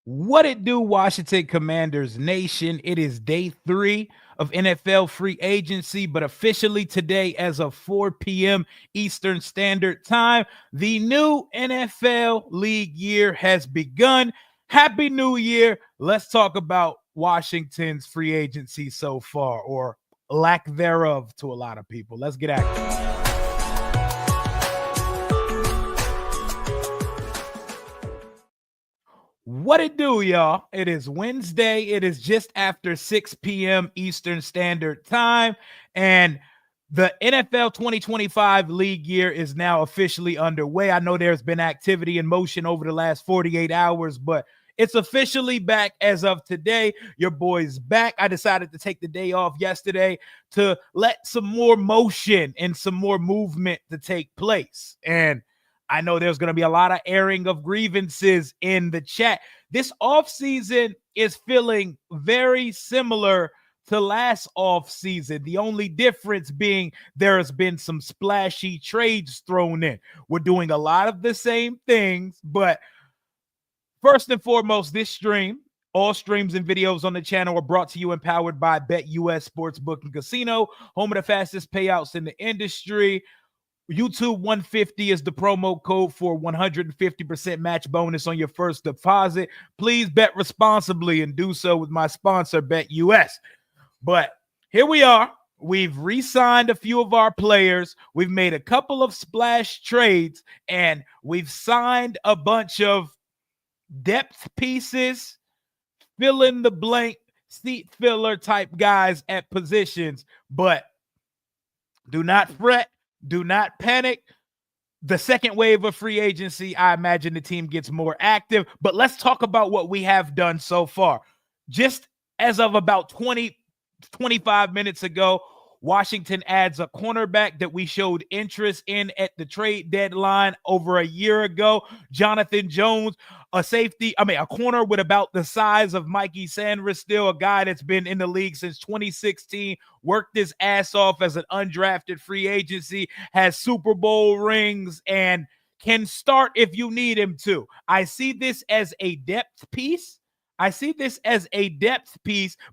What it do, Washington Commanders Nation? It is day 3 of NFL free agency, but officially today, as of 4 p.m. Eastern Standard Time, the new NFL league year has begun. Happy New Year. Let's talk about Washington's free agency so far, or lack thereof to a lot of people. Let's get active. What it do, y'all? It is Wednesday. It is just after 6 p.m. Eastern Standard Time, and the NFL 2025 league year is now officially underway. I know there's been activity in motion over the last 48 hours, but it's officially back as of today. Your boy's back. I decided to take the day off yesterday to let some more motion and some more movement to take place. And I know there's going to be a lot of airing of grievances in the chat. This offseason is feeling very similar to last offseason. The only difference being there has been some splashy trades thrown in. We're doing a lot of the same things, but first and foremost, this stream, all streams and videos on the channel are brought to you and powered by BetUS Sportsbook and Casino, home of the fastest payouts in the industry. YouTube 150 is the promo code for 150% match bonus on your first deposit. Please bet responsibly and do so with my sponsor, BetUS. But here we are. We've re-signed a few of our players. We've made a couple of splash trades, and we've signed a bunch of depth pieces, fill in the blank, seat filler type guys at positions. But do not fret. Do not panic. The second wave of free agency, I imagine the team gets more active. But let's talk about what we have done so far. Just as of about 25 minutes ago, Washington adds a cornerback that we showed interest in at the trade deadline over a year ago. Jonathan Jones, a corner with about the size of Mikey Sanders, still a guy that's been in the league since 2016, worked his ass off as an undrafted free agency, has Super Bowl rings, and can start if you need him to. I see this as a depth piece.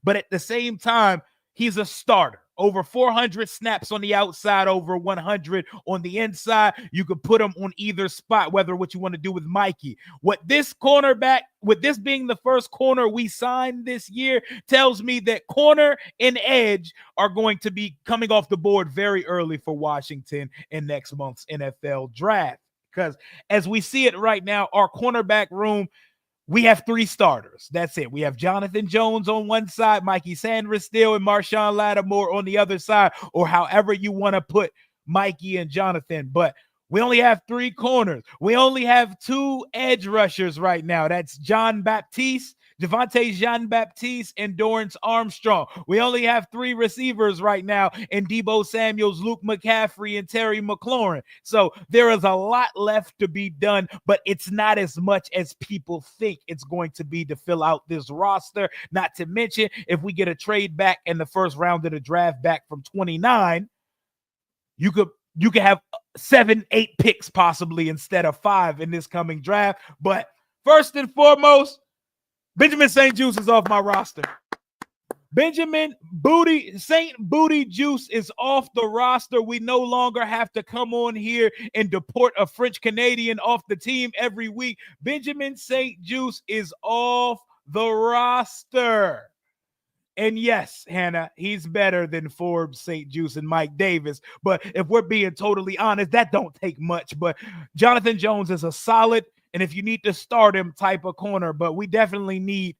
But at the same time, he's a starter. Over 400 snaps on the outside, over 100 on the inside. You could put him on either spot, whether what you want to do with Mikey. With this being the first corner we signed this year, tells me that corner and edge are going to be coming off the board very early for Washington in next month's NFL draft. Because as we see it right now, our cornerback room, we have 3 starters. That's it. We have Jonathan Jones on one side, Mikey Sanders still, and Marshawn Lattimore on the other side, or however you want to put Mikey and Jonathan. But we only have 3 corners. We only have 2 edge rushers right now. That's Javonte Jean-Baptiste and Dorrance Armstrong. We only have 3 receivers right now in Deebo Samuels, Luke McCaffrey, and Terry McLaurin. So there is a lot left to be done, but it's not as much as people think it's going to be to fill out this roster. Not to mention, if we get a trade back in the first round of the draft back from 29, you could have 7, 8 picks possibly instead of 5 in this coming draft. But first and foremost, Benjamin St-Juste is off my roster. Saint Booty Juice is off the roster. We no longer have to come on here and deport a French Canadian off the team every week. Benjamin St-Juste is off the roster. And yes, Hannah, he's better than Forbes, St-Juste, and Mike Davis. But if we're being totally honest, that don't take much. But Jonathan Jones is a solid, and if you need to start him, type of corner. But we definitely need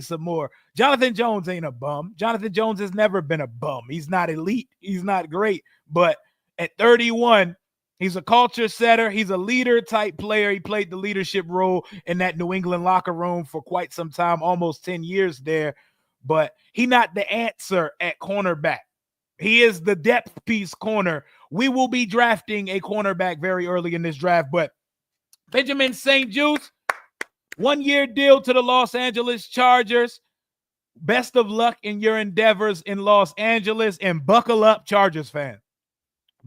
some more. Jonathan Jones ain't a bum. Jonathan Jones has never been a bum. He's not elite. He's not great. But at 31, he's a culture setter. He's a leader type player. He played the leadership role in that New England locker room for quite some time, almost 10 years there. But he's not the answer at cornerback. He is the depth piece corner. We will be drafting a cornerback very early in this draft, but Benjamin St-Juste, 1-year deal to the Los Angeles Chargers. Best of luck in your endeavors in Los Angeles, and buckle up, Chargers fans.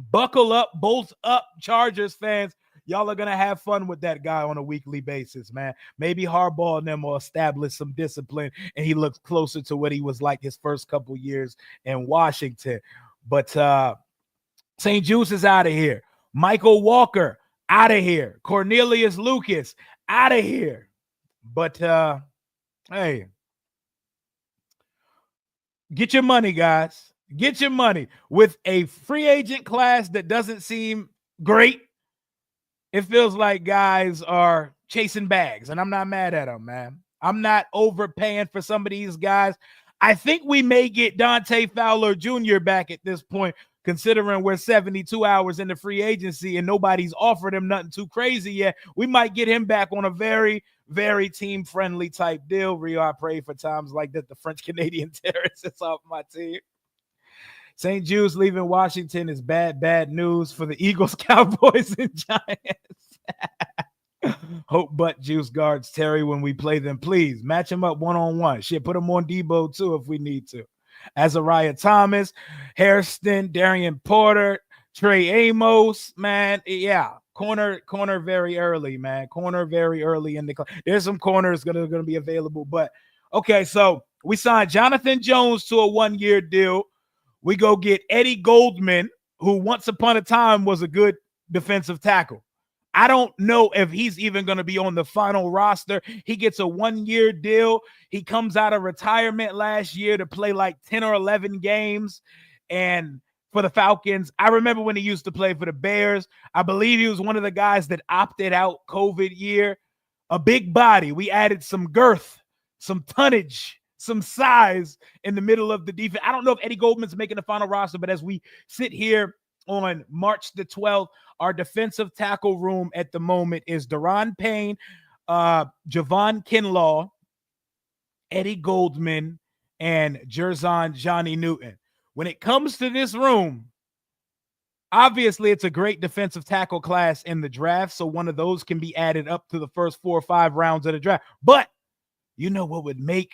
Buckle up, bolt up, Chargers fans. Y'all are gonna have fun with that guy on a weekly basis, man. Maybe Harbaugh and them will establish some discipline, and he looks closer to what he was like his first couple years in Washington. But St. Juice is out of here. Michael Walker out of here. Cornelius Lucas out of here. But hey, get your money, guys. Get your money. With a free agent class that doesn't seem great, it feels like guys are chasing bags, and I'm not mad at them, man. I'm not overpaying for some of these guys. I think we may get Dante Fowler Jr. back at this point, considering we're 72 hours into free agency and nobody's offered him nothing too crazy yet. We might get him back on a very, very team-friendly type deal. Rio, I pray for times like that. The French-Canadian terrorists is off my team. St. Jude's leaving Washington is bad news for the Eagles, Cowboys, and Giants. Hope butt juice guards Terry when we play them. Please match them up one-on-one. Shit, put them on Debo too if we need to. Azariah Thomas, Hairston, Darian Porter, Trey Amos, man. Yeah, corner very early, man. Corner very early in the class. There's some corners gonna be available. But okay, so we signed Jonathan Jones to a 1-year deal. We go get Eddie Goldman, who once upon a time was a good defensive tackle. I don't know if he's even going to be on the final roster. He gets a 1-year deal. He comes out of retirement last year to play like 10 or 11 games. And for the Falcons, I remember when he used to play for the Bears. I believe he was one of the guys that opted out COVID year. A big body. We added some girth, some tonnage, some size in the middle of the defense. I don't know if Eddie Goldman's making the final roster, but as we sit here on March the 12th, our defensive tackle room at the moment is Daron Payne, Javon Kinlaw, Eddie Goldman, and Jerzon Johnny Newton. When it comes to this room, obviously it's a great defensive tackle class in the draft, so one of those can be added up to the first 4 or 5 rounds of the draft. But you know what would make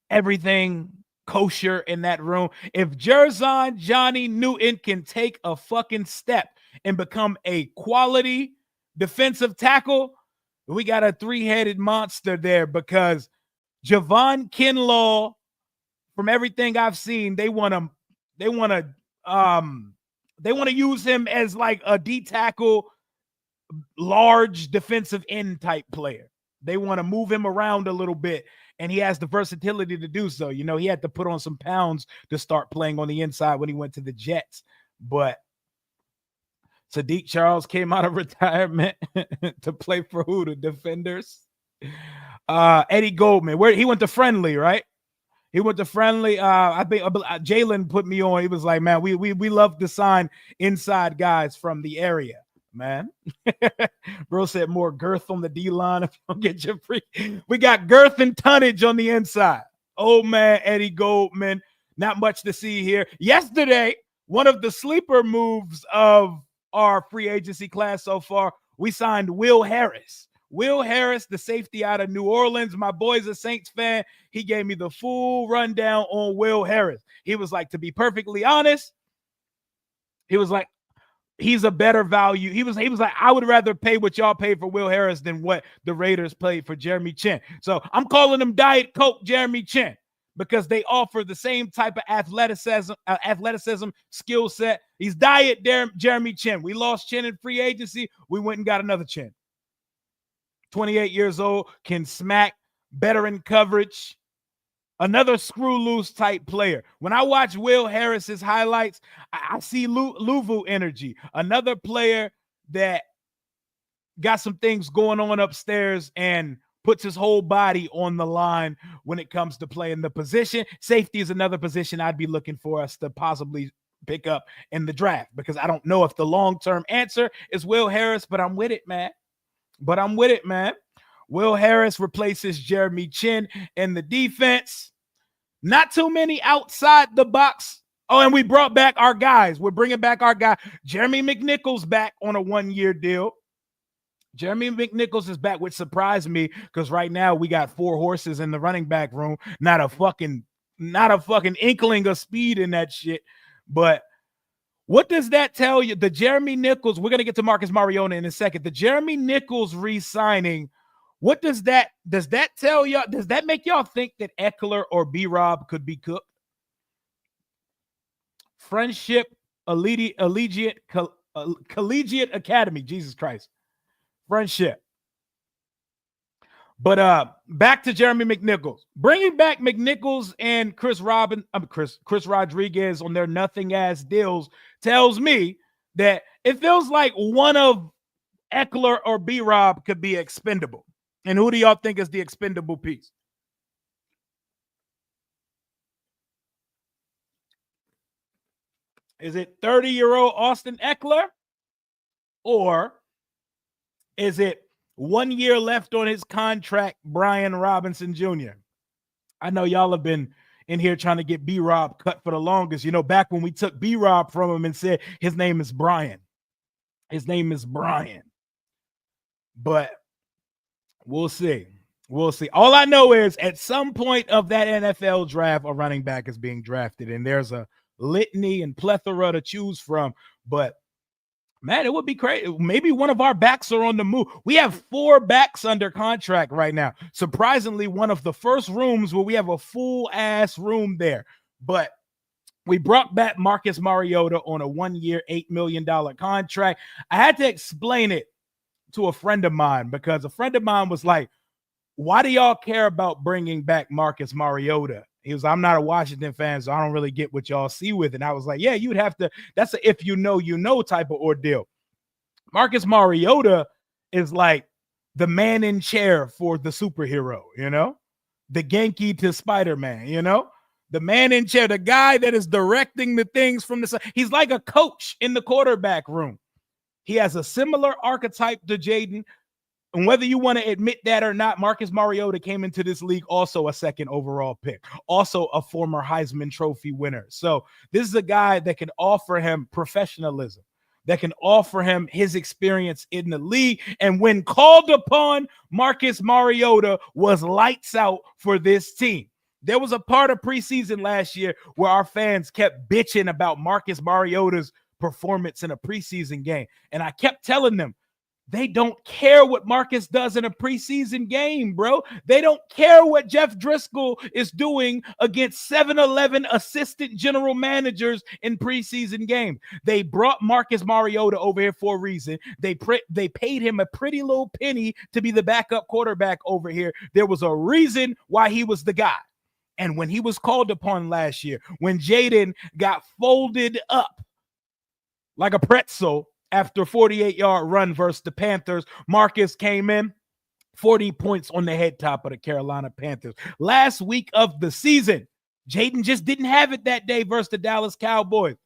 everything kosher in that room? If Jerzon Johnny Newton can take a fucking step and become a quality defensive tackle, we got a 3-headed monster there, because Javon Kinlaw, from everything I've seen, they want to use him as like a D tackle, large defensive end type player. They want to move him around a little bit, and he has the versatility to do so. You know, he had to put on some pounds to start playing on the inside when he went to the Jets. But Sadiq Charles came out of retirement to play for who? The Defenders. Eddie Goldman, where he went to Friendly, right? He went to Friendly. I think Jalen put me on. He was like, man, we love to sign inside guys from the area, man. Bro said more girth on the D-line if you don't get your free. We got girth and tonnage on the inside. Oh, man, Eddie Goldman. Not much to see here. Yesterday, one of the sleeper moves of our free agency class so far, we signed Will Harris. Will Harris, the safety out of New Orleans. My boy's a Saints fan. He gave me the full rundown on Will Harris. He was like, to be perfectly honest, he was like, he's a better value. He was like, I would rather pay what y'all paid for Will Harris than what the Raiders paid for Jeremy Chin. So I'm calling him Diet Coke Jeremy Chin, because they offer the same type of athleticism, skill set. He's Diet Jeremy Chin. We lost Chin in free agency. We went and got another Chin. 28 years old, can smack, better in coverage. Another screw loose type player. When I watch Will Harris's highlights, I see Luvu energy. Another player that got some things going on upstairs and puts his whole body on the line when it comes to playing the position. Safety is another position I'd be looking for us to possibly pick up in the draft, because I don't know if the long-term answer is Will Harris, but I'm with it, man. Will Harris replaces Jeremy Chin in the defense. Not too many outside the box. Oh, and we brought back our guys. We're bringing back our guy. Jeremy McNichols back on a 1-year deal. Jeremy McNichols is back, which surprised me, because right now we got 4 horses in the running back room. Not a fucking inkling of speed in that shit. But What does that tell you? The Jeremy Nichols, we're going to get to Marcus Mariota in a second. The Jeremy Nichols re-signing, what does that tell y'all? Does that make y'all think that Eckler or B-Rob could be cooked? Friendship, collegiate academy, Jesus Christ. Friendship. But back to Jeremy McNichols. Bringing back McNichols and Chris Rodriguez on their nothing-ass deals tells me that it feels like one of Eckler or B-Rob could be expendable. And who do y'all think is the expendable piece? Is it 30-year-old Austin Eckler? Or is it 1 year left on his contract, Brian Robinson Jr.? I know y'all have been in here trying to get B-Rob cut for the longest. You know, back when we took B-Rob from him and said his name is Brian. His name is Brian. But we'll see. We'll see. All I know is at some point of that NFL draft, a running back is being drafted, and there's a litany and plethora to choose from. But man, it would be crazy. Maybe one of our backs are on the move. We have 4 backs under contract right now. Surprisingly, one of the first rooms where we have a full ass room there. But we brought back Marcus Mariota on a 1 year, $8 million contract. I had to explain it to a friend of mine because a friend of mine was like, why do y'all care about bringing back Marcus Mariota? He was, I'm not a Washington fan, so I don't really get what y'all see with it. And I was like, yeah, you'd have to, that's a if you know type of ordeal. Marcus Mariota is like the man in chair for the superhero, you know? The Genki to Spider-Man, you know? The man in chair, the guy that is directing the things from the side. He's like a coach in the quarterback room. He has a similar archetype to Jaden. And whether you want to admit that or not, Marcus Mariota came into this league also a second overall pick, also a former Heisman Trophy winner. So this is a guy that can offer him professionalism, that can offer him his experience in the league. And when called upon, Marcus Mariota was lights out for this team. There was a part of preseason last year where our fans kept bitching about Marcus Mariota's performance in a preseason game. And I kept telling them, they don't care what Marcus does in a preseason game, bro. They don't care what Jeff Driscoll is doing against 7-Eleven assistant general managers in preseason games. They brought Marcus Mariota over here for a reason. They paid him a pretty little penny to be the backup quarterback over here. There was a reason why he was the guy. And when he was called upon last year, when Jaden got folded up like a pretzel after a 48-yard run versus the Panthers, Marcus came in, 40 points on the head top of the Carolina Panthers. Last week of the season, Jaden just didn't have it that day versus the Dallas Cowboys.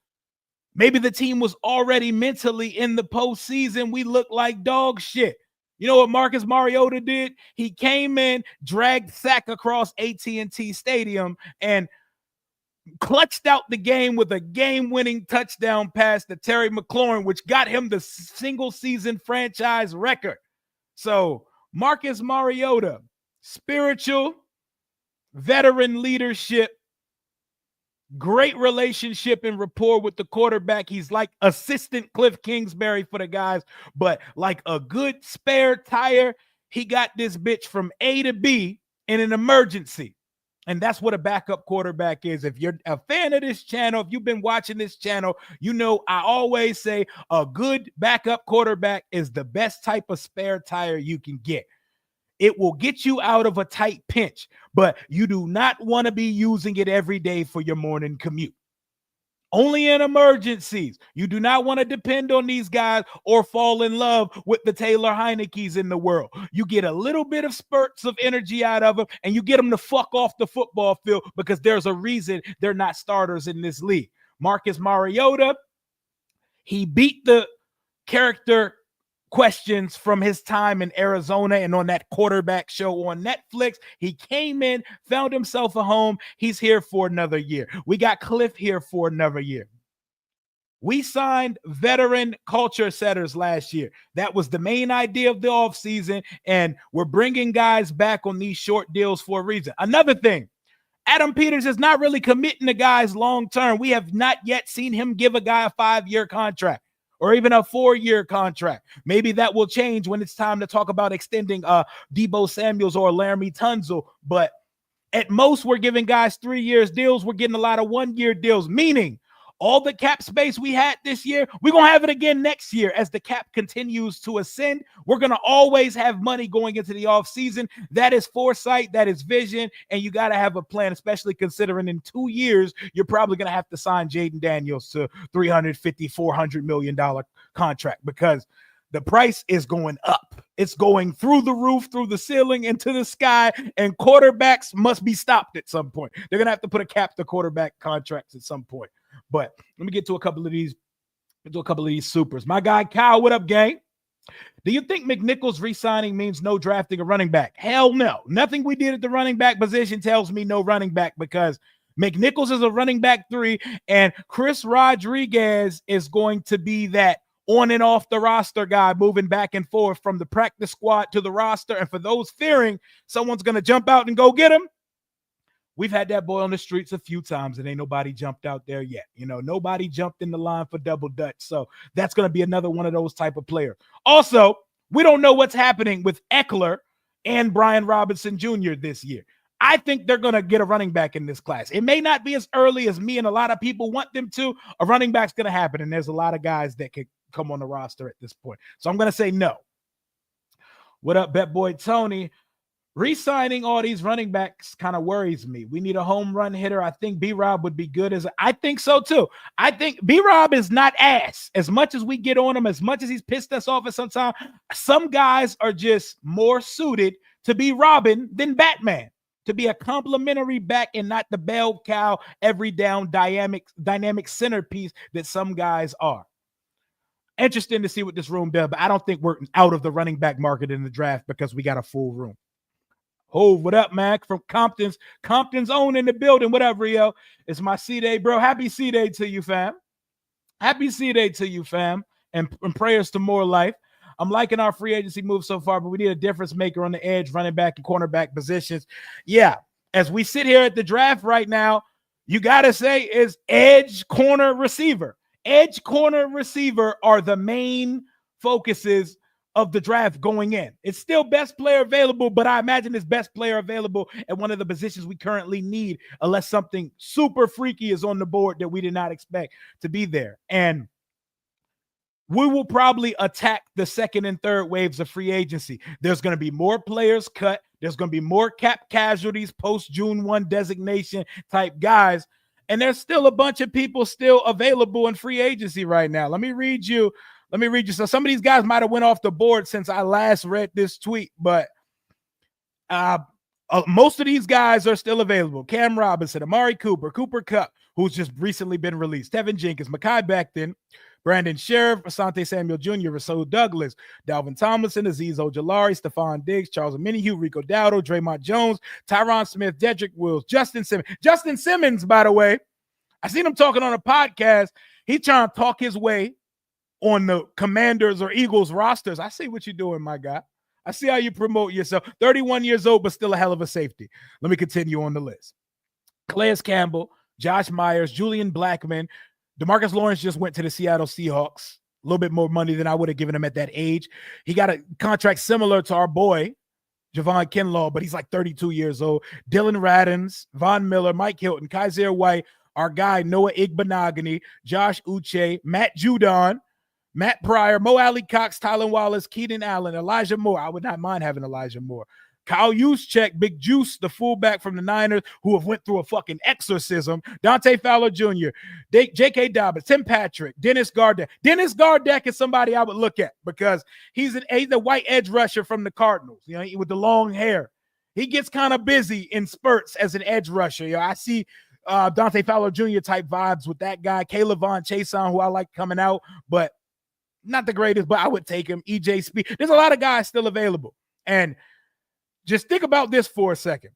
Maybe the team was already mentally in the postseason. We looked like dog shit. You know what Marcus Mariota did? He came in, dragged sack across AT&T Stadium, and clutched out the game with a game-winning touchdown pass to Terry McLaurin, which got him the single-season franchise record. So Marcus Mariota, spiritual, veteran leadership, great relationship and rapport with the quarterback. He's like assistant Cliff Kingsbury for the guys, but like a good spare tire, he got this bitch from A to B in an emergency. And that's what a backup quarterback is. If you're a fan of this channel, if you've been watching this channel, you know I always say a good backup quarterback is the best type of spare tire you can get. It will get you out of a tight pinch, but you do not want to be using it every day for your morning commute. Only in emergencies. You do not want to depend on these guys or fall in love with the Taylor Heinekes in the world. You get a little bit of spurts of energy out of them, and you get them to fuck off the football field because there's a reason they're not starters in this league. Marcus Mariota, he beat the character questions from his time in Arizona and on that quarterback show on Netflix. He came in, found himself a home. He's here for another year. We got Cliff here for another year. We signed veteran culture setters last year. That was the main idea of the offseason, and we're bringing guys back on these short deals for a reason. Another thing, Adam Peters is not really committing to guys long term. We have not yet seen him give a guy a 5-year contract or even a 4-year contract. Maybe that will change when it's time to talk about extending Debo Samuels or Laramie Tunzel. But at most, we're giving guys 3 years deals. We're getting a lot of 1-year deals, meaning all the cap space we had this year, we're going to have it again next year as the cap continues to ascend. We're going to always have money going into the offseason. That is foresight. That is vision. And you got to have a plan, especially considering in 2 years, you're probably going to have to sign Jaden Daniels to $350, $400 million contract because the price is going up. It's going through the roof, through the ceiling, into the sky, and quarterbacks must be stopped at some point. They're going to have to put a cap to quarterback contracts at some point. But let me get to a couple of these supers. My guy Kyle, what up, gang? Do you think McNichols re-signing means no drafting a running back? Hell no. Nothing we did at the running back position tells me no running back because McNichols is a running back 3, and Chris Rodriguez is going to be that on and off the roster guy moving back and forth from the practice squad to the roster. And for those fearing someone's going to jump out and go get him, we've had that boy on the streets a few times and ain't nobody jumped out there yet. Nobody jumped in the line for double dutch. So that's going to be another one of those type of players. Also, we don't know what's happening with Eckler and Brian Robinson Jr. this year. I think they're going to get a running back in this class. It may not be as early as me and a lot of people want them to. A running back's going to happen, and there's a lot of guys that could come on the roster at this point. So I'm going to say no. What up, Bet Boy Tony? Re-signing all these running backs kind of worries me. We need a home run hitter. I think B-Rob would be good I think so too. I think B-Rob is not ass. As much as we get on him, as much as he's pissed us off at some time, some guys are just more suited to be Robin than Batman, to be a complimentary back and not the bell cow, every down dynamic centerpiece that some guys are. Interesting to see what this room does, but I don't think we're out of the running back market in the draft because we got a full room. Oh, what up, Mac? From Compton's own in the building. What up, Rio? It's my C-Day, bro. Happy C-Day to you, fam. Happy C-Day to you, fam. And prayers to more life. I'm liking our free agency move so far, but we need a difference maker on the edge, running back, and cornerback positions. Yeah, as we sit here at the draft right now, you got to say is edge, corner, receiver. Edge, corner, receiver are the main focuses of the draft going in. It's still best player available, but I imagine it's best player available at one of the positions we currently need, unless something super freaky is on the board that we did not expect to be there. And we will probably attack the second and third waves of free agency. There's going to be more players cut. There's going to be more cap casualties, post June 1 designation type guys. And there's still a bunch of people still available in free agency right now. Let me read you. So some of these guys might have went off the board since I last read this tweet, but most of these guys are still available. Cam Robinson, Amari Cooper, Cooper Kupp, who's just recently been released, Tevin Jenkins, Mekhi Becton, Brandon Sheriff, Asante Samuel Jr., Rasul Douglas, Dalvin Tomlinson, Azeez Ojulari, Stephon Diggs, Charles Omenihu, Rico Dowdle, Draymond Jones, Tyron Smith, Dedrick Wills, Justin Simmons. Justin Simmons, by the way, I seen him talking on a podcast. He trying to talk his way on the Commanders or Eagles rosters. I see what you're doing, my guy. I see how you promote yourself. 31 years old, but still a hell of a safety. Let me continue on the list. Calais Campbell, Josh Myers, Julian Blackmon, DeMarcus Lawrence just went to the Seattle Seahawks. A little bit more money than I would have given him at that age. He got a contract similar to our boy, Javon Kinlaw, but he's like 32 years old. Dylan Radins, Von Miller, Mike Hilton, Kaiser White, our guy Noah Igbenogany, Josh Uche, Matt Judon, Matt Pryor, Mo Alley Cox, Tylen Wallace, Keenan Allen, Elijah Moore. I would not mind having Elijah Moore. Kyle Juszczyk, Big Juice, the fullback from the Niners, who have went through a fucking exorcism. Dante Fowler Jr., J.K. Dobbins, Tim Patrick, Dennis Gardeck. Dennis Gardeck is somebody I would look at because he's a white edge rusher from the Cardinals, with the long hair. He gets kind of busy in spurts as an edge rusher. I see Dante Fowler Jr. type vibes with that guy. Caleb Von Chason, who I like coming out, but not the greatest, but I would take him. EJ Speed. There's a lot of guys still available. And just think about this for a second.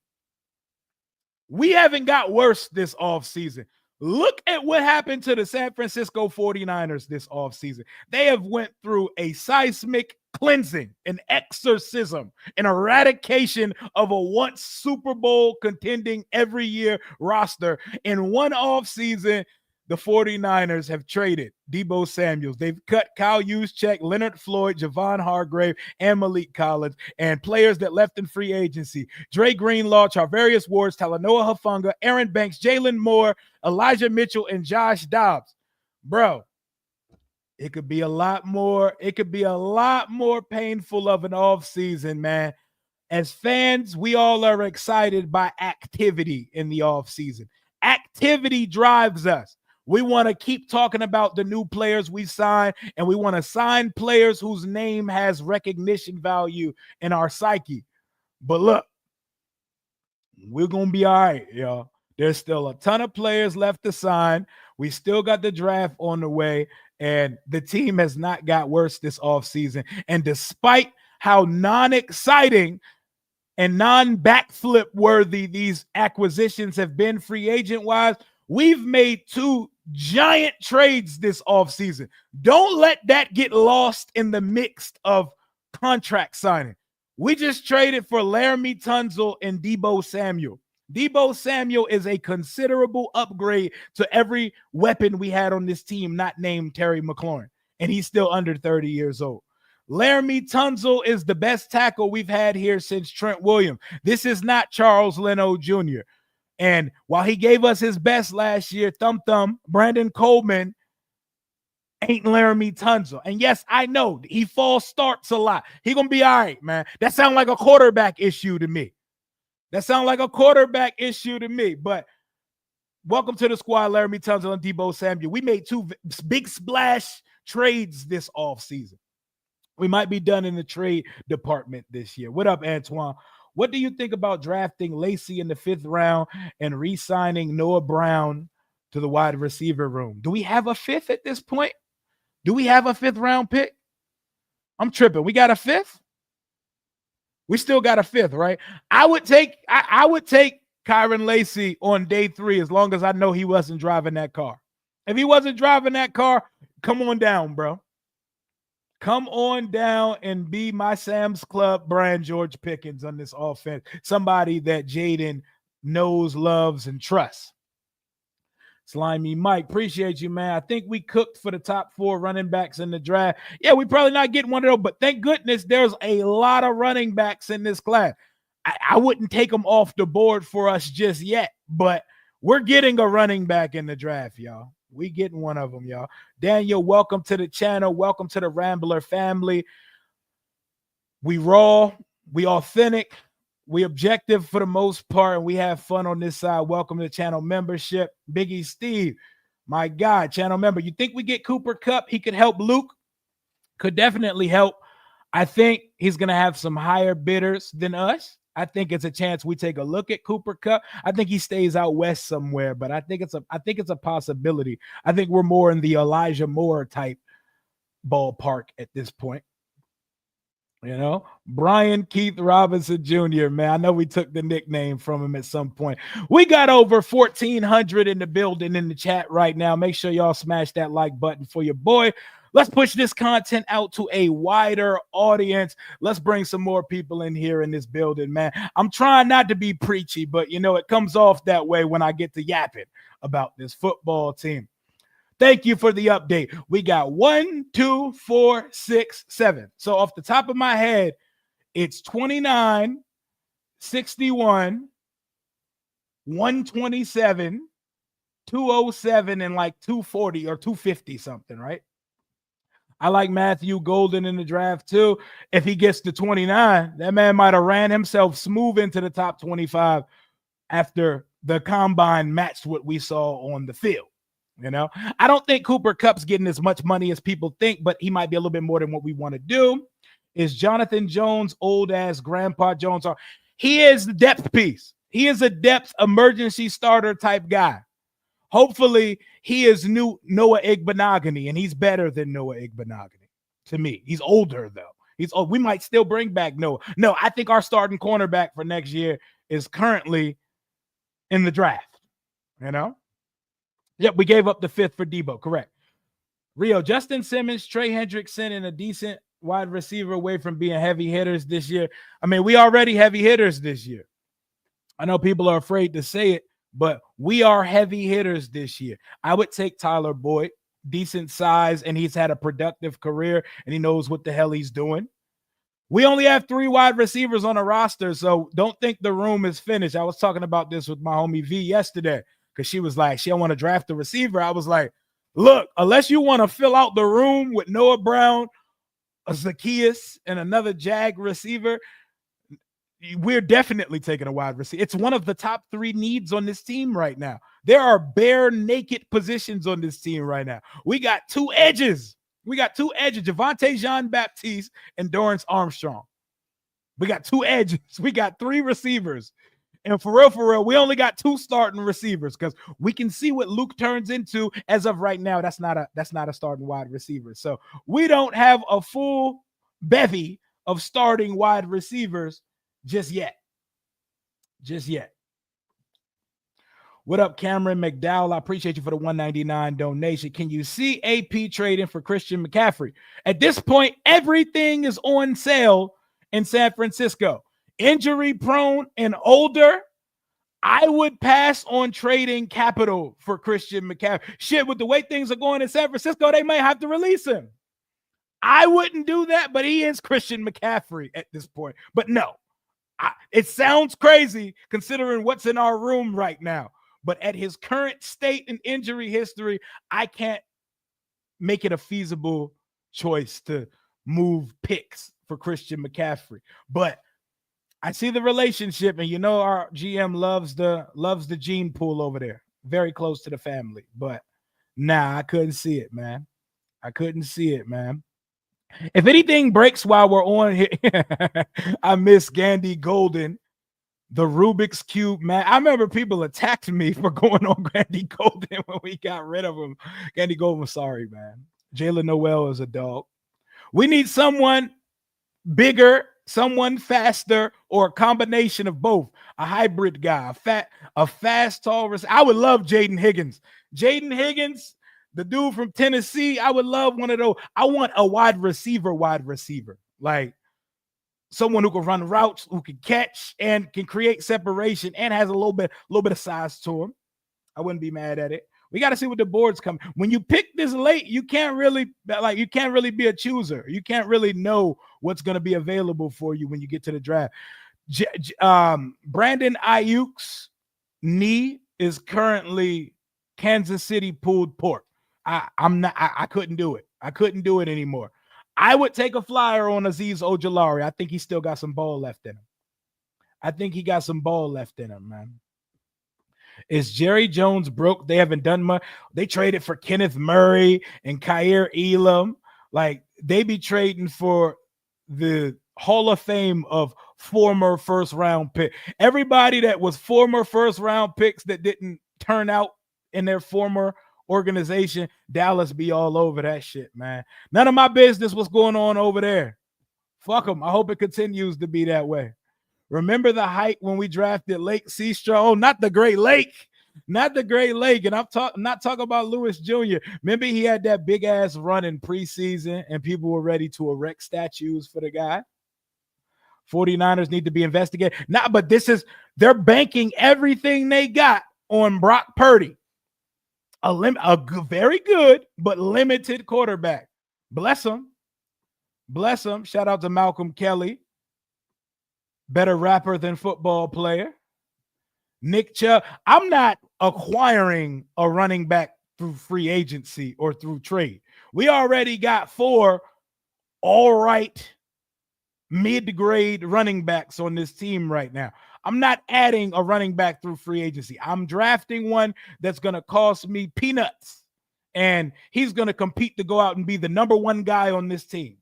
We haven't got worse this offseason. Look at what happened to the San Francisco 49ers this offseason. They have went through a seismic cleansing, an exorcism, an eradication of a once Super Bowl contending every year roster. In one offseason, the 49ers have traded Deebo Samuels. They've cut Kyle Juszczyk, Leonard Floyd, Javon Hargrave, and Malik Collins, and players that left in free agency. Dre Greenlaw, Charvarius Ward, Talanoa Hufanga, Aaron Banks, Jalen Moore, Elijah Mitchell, and Josh Dobbs. Bro, it could be a lot more. It could be a lot more painful of an offseason, man. As fans, we all are excited by activity in the offseason. Activity drives us. We want to keep talking about the new players we sign, and we want to sign players whose name has recognition value in our psyche. But look, we're going to be all right, y'all. There's still a ton of players left to sign. We still got the draft on the way, and the team has not got worse this offseason. And despite how non-exciting and non-backflip worthy these acquisitions have been free agent-wise, we've made two giant trades this offseason. Don't let that get lost in the mix of contract signing. We just traded for Laramie Tunsil and Deebo Samuel. Deebo Samuel is a considerable upgrade to every weapon we had on this team, not named Terry McLaurin, and he's still under 30 years old. Laramie Tunsil is the best tackle we've had here since Trent Williams. This is not Charles Leno Jr. And while he gave us his best last year, Brandon Coleman ain't Laramie Tunsil. And yes, I know he false starts a lot. He gonna be all right, man. That sounds like a quarterback issue to me. But welcome to the squad, Laramie Tunsil and Deebo Samuel. We made two big splash trades this offseason. We might be done in the trade department this year. What up, Antoine? What do you think about drafting Lacey in the 5th round and re-signing Noah Brown to the wide receiver room? Do we have a 5th at this point? Do we have a 5th round pick? I'm tripping. We got a 5th? We still got a 5th, right? I would take Kyron Lacey on day 3 as long as I know he wasn't driving that car. If he wasn't driving that car, come on down, bro. Come on down and be my Sam's Club Brian George Pickens on this offense. Somebody that Jaden knows, loves, and trusts. Slimy Mike, appreciate you, man. I think we cooked for the top 4 running backs in the draft. Yeah, we probably not getting one of those, but thank goodness there's a lot of running backs in this class. I wouldn't take them off the board for us just yet, but we're getting a running back in the draft, y'all. We getting one of them, y'all. Daniel, welcome to the channel. Welcome to the Rambler family. We raw, we authentic, we objective for the most part, and we have fun on this side. Welcome to the channel membership. Biggie Steve, my God, channel member. You think we get Cooper Kupp? He could help Luke. Could definitely help. I think he's going to have some higher bidders than us. I think it's a chance we take a look at Cooper Kupp. I think he stays out west somewhere, but I think it's a possibility. I think we're more in the Elijah Moore type ballpark at this point. You know, Brian Keith Robinson Jr., man. I know we took the nickname from him at some point. We got over 1,400 in the building in the chat right now. Make sure y'all smash that like button for your boy. Let's push this content out to a wider audience. Let's bring some more people in here in this building, man. I'm trying not to be preachy, but, you know, it comes off that way when I get to yapping about this football team. Thank you for the update. We got 1, 2, 4, 6, 7. So off the top of my head, it's 29, 61, 127, 207, and like 240 or 250 something, right? I like Matthew Golden in the draft too. If he gets to 29, that man might have ran himself smooth into the top 25 after the combine matched what we saw on the field. You know, I don't think Cooper Kupp's getting as much money as people think, but he might be a little bit more than what we want to do. Is Jonathan Jones old as Grandpa Jones? He is the depth piece. He is a depth emergency starter type guy. Hopefully, he is new Noah Igbenogany, and he's better than Noah Igbenogany to me. He's older, though. He's old. We might still bring back Noah. No, I think our starting cornerback for next year is currently in the draft, you know? Yep, we gave up the 5th for Deebo, correct. Rio, Justin Simmons, Trey Hendrickson, and a decent wide receiver away from being heavy hitters this year. I mean, we already heavy hitters this year. I know people are afraid to say it, but we are heavy hitters this year. I would take Tyler Boyd, decent size, and he's had a productive career and he knows what the hell he's doing. We only have 3 wide receivers on the roster, so don't think the room is finished. I was talking about this with my homie V yesterday because she was like, she don't want to draft a receiver. I was like, look, unless you want to fill out the room with Noah Brown, a Zacchaeus, and another Jag receiver, we're definitely taking a wide receiver. It's one of the top 3 needs on this team right now. There are bare naked positions on this team right now. We got 2 edges. Javonte Jean-Baptiste and Dorrance Armstrong. We got 2 edges. We got 3 receivers. And for real, we only got 2 starting receivers because we can see what Luke turns into. As of right now, that's not a starting wide receiver. So we don't have a full bevy of starting wide receivers just yet. What up, Cameron McDowell? I appreciate you for the $1.99 donation. Can you see AP trading for Christian McCaffrey? At this point, everything is on sale in San Francisco. Injury prone and older, I would pass on trading capital for Christian McCaffrey. Shit, with the way things are going in San Francisco, they may have to release him. I wouldn't do that, but he is Christian McCaffrey at this point. But no, it sounds crazy considering what's in our room right now. But at his current state and injury history, I can't make it a feasible choice to move picks for Christian McCaffrey. But I see the relationship, and our GM loves the gene pool over there. Very close to the family. But I couldn't see it, man. If anything breaks while we're on here, I miss Gandy Golden. The Rubik's Cube, man. I remember people attacked me for going on Gandy Golden when we got rid of him. Gandy Golden, sorry, man. Jalen Noel is a dog. We need someone bigger, someone faster, or a combination of both. A hybrid guy, a fast, tall receiver. I would love Jaden Higgins. The dude from Tennessee, I would love one of those. I want a wide receiver. Like someone who can run routes, who can catch and can create separation and has a little bit of size to him. I wouldn't be mad at it. We got to see what the boards come. When you pick this late, you can't really be a chooser. You can't really know what's going to be available for you when you get to the draft. Brandon Ayuk's knee is currently Kansas City pulled pork. I couldn't do it. I couldn't do it anymore. I would take a flyer on Azeez Ojulari. I think he still got some ball left in him. Man. Is Jerry Jones broke? They haven't done much. They traded for Kenneth Murray and Kyer Elam. Like, they be trading for the Hall of Fame of former first-round pick. Everybody that was former first-round picks that didn't turn out in their former organization, Dallas be all over that shit, man. None of my business what's going on over there. Fuck them. I hope it continues to be that way. Remember the hype when we drafted Lake Seastrong? Oh, not the Great Lake. And I'm not talking about Lewis Jr. Remember he had that big ass run in preseason and people were ready to erect statues for the guy? 49ers need to be investigated. But they're banking everything they got on Brock Purdy. A very good but limited quarterback. Bless him. Shout out to Malcolm Kelly. Better rapper than football player. Nick Chubb. I'm not acquiring a running back through free agency or through trade. We already got 4 all right mid-grade running backs on this team right now. I'm not adding a running back through free agency. I'm drafting one that's going to cost me peanuts, and he's going to compete to go out and be the number 1 guy on this team.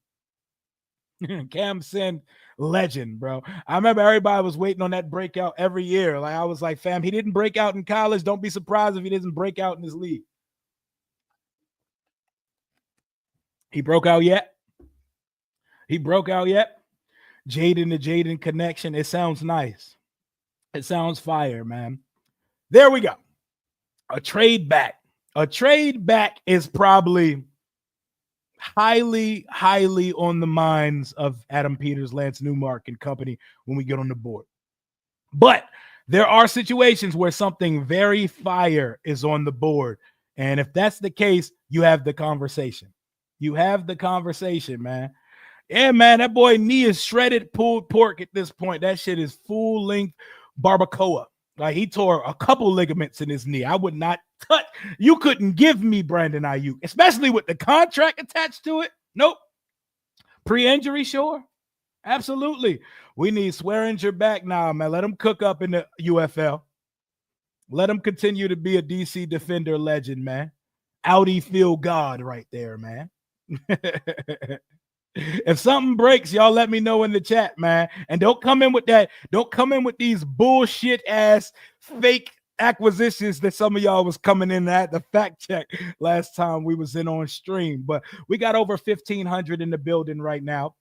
Cam Sin, legend, bro. I remember everybody was waiting on that breakout every year. Like, I was like, fam, he didn't break out in college. Don't be surprised if he doesn't break out in this league. He broke out yet? Jaden to Jaden connection. It sounds nice. It sounds fire, man. There we go. A trade back is probably highly, highly on the minds of Adam Peters, Lance Newmark, and company when we get on the board. But there are situations where something very fire is on the board. And if that's the case, you have the conversation. You have the conversation, man. Yeah, man, that boy knee is shredded pulled pork at this point. That shit is full length barbacoa. Like he tore a couple ligaments in his knee. I would not touch. You couldn't give me Brandon Ayuk, especially with the contract attached to it. Nope. Pre-injury, sure. Absolutely. We need Swearinger back now, man. Let him cook up in the UFL. Let him continue to be a DC Defender legend, man. Audi feel God right there, man. If something breaks, y'all let me know in the chat, man. And don't come in with that. Don't come in with these bullshit ass fake acquisitions that some of y'all was coming in at the fact check last time we was in on stream. But we got over 1,500 in the building right now.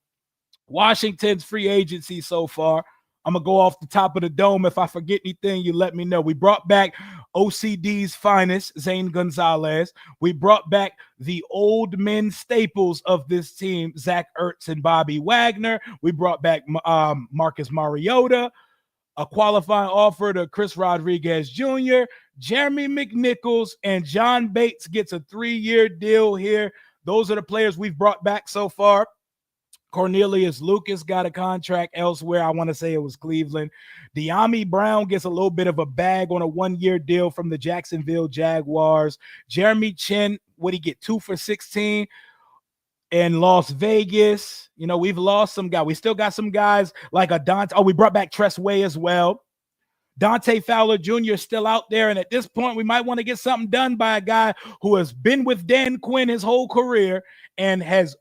Washington's free agency so far. I'm going to go off the top of the dome. If I forget anything, you let me know. We brought back OCD's finest, Zane Gonzalez. We brought back the old men staples of this team, Zach Ertz and Bobby Wagner. We brought back Marcus Mariota, a qualifying offer to Chris Rodriguez Jr., Jeremy McNichols, and John Bates gets a 3-year deal here. Those are the players we've brought back so far. Cornelius Lucas got a contract elsewhere. I want to say it was Cleveland. De'Ami Brown gets a little bit of a bag on a 1-year deal from the Jacksonville Jaguars. Jeremy Chin, what he get? 2 for $16 in Las Vegas. You know, we've lost some guys. We still got some guys like a Dante. Oh, we brought back Tress Way as well. Dante Fowler Jr. is still out there. And at this point, we might want to get something done by a guy who has been with Dan Quinn his whole career and has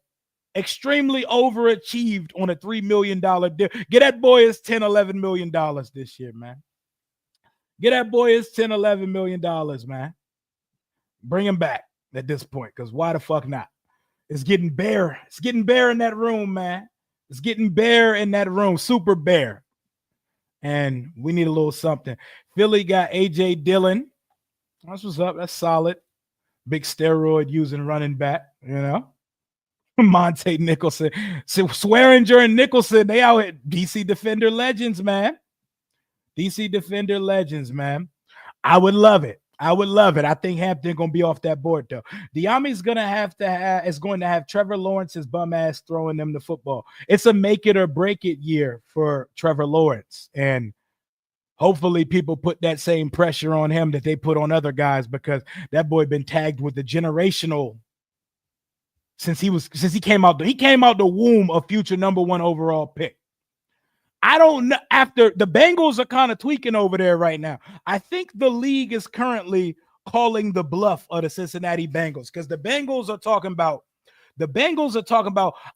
extremely overachieved on a $3 million deal. Get that boy his $10, $11 million this year, man. Get that boy his $10, $11 million, man. Bring him back at this point, because why the fuck not? It's getting bare. It's getting bare in that room, man. It's getting bare in that room, super bare. And we need a little something. Philly got A.J. Dillon. That's what's up. That's solid. Big steroid using running back, you know. Monte Nicholson. So Swearinger and Nicholson, they out at DC Defender legends, man. DC Defender legends, man. I would love it. I would love it. I think Hampton gonna be off that board though. De'Ami's gonna have Trevor Lawrence's bum ass throwing them the football. It's a make it or break it year for Trevor Lawrence, and hopefully people put that same pressure on him that they put on other guys, because that boy been tagged with the generational since he came out the womb a future #1 overall pick. I don't know. After the Bengals are kind of tweaking over there right now. I think the league is currently calling the bluff of the Cincinnati Bengals, because the Bengals are talking about,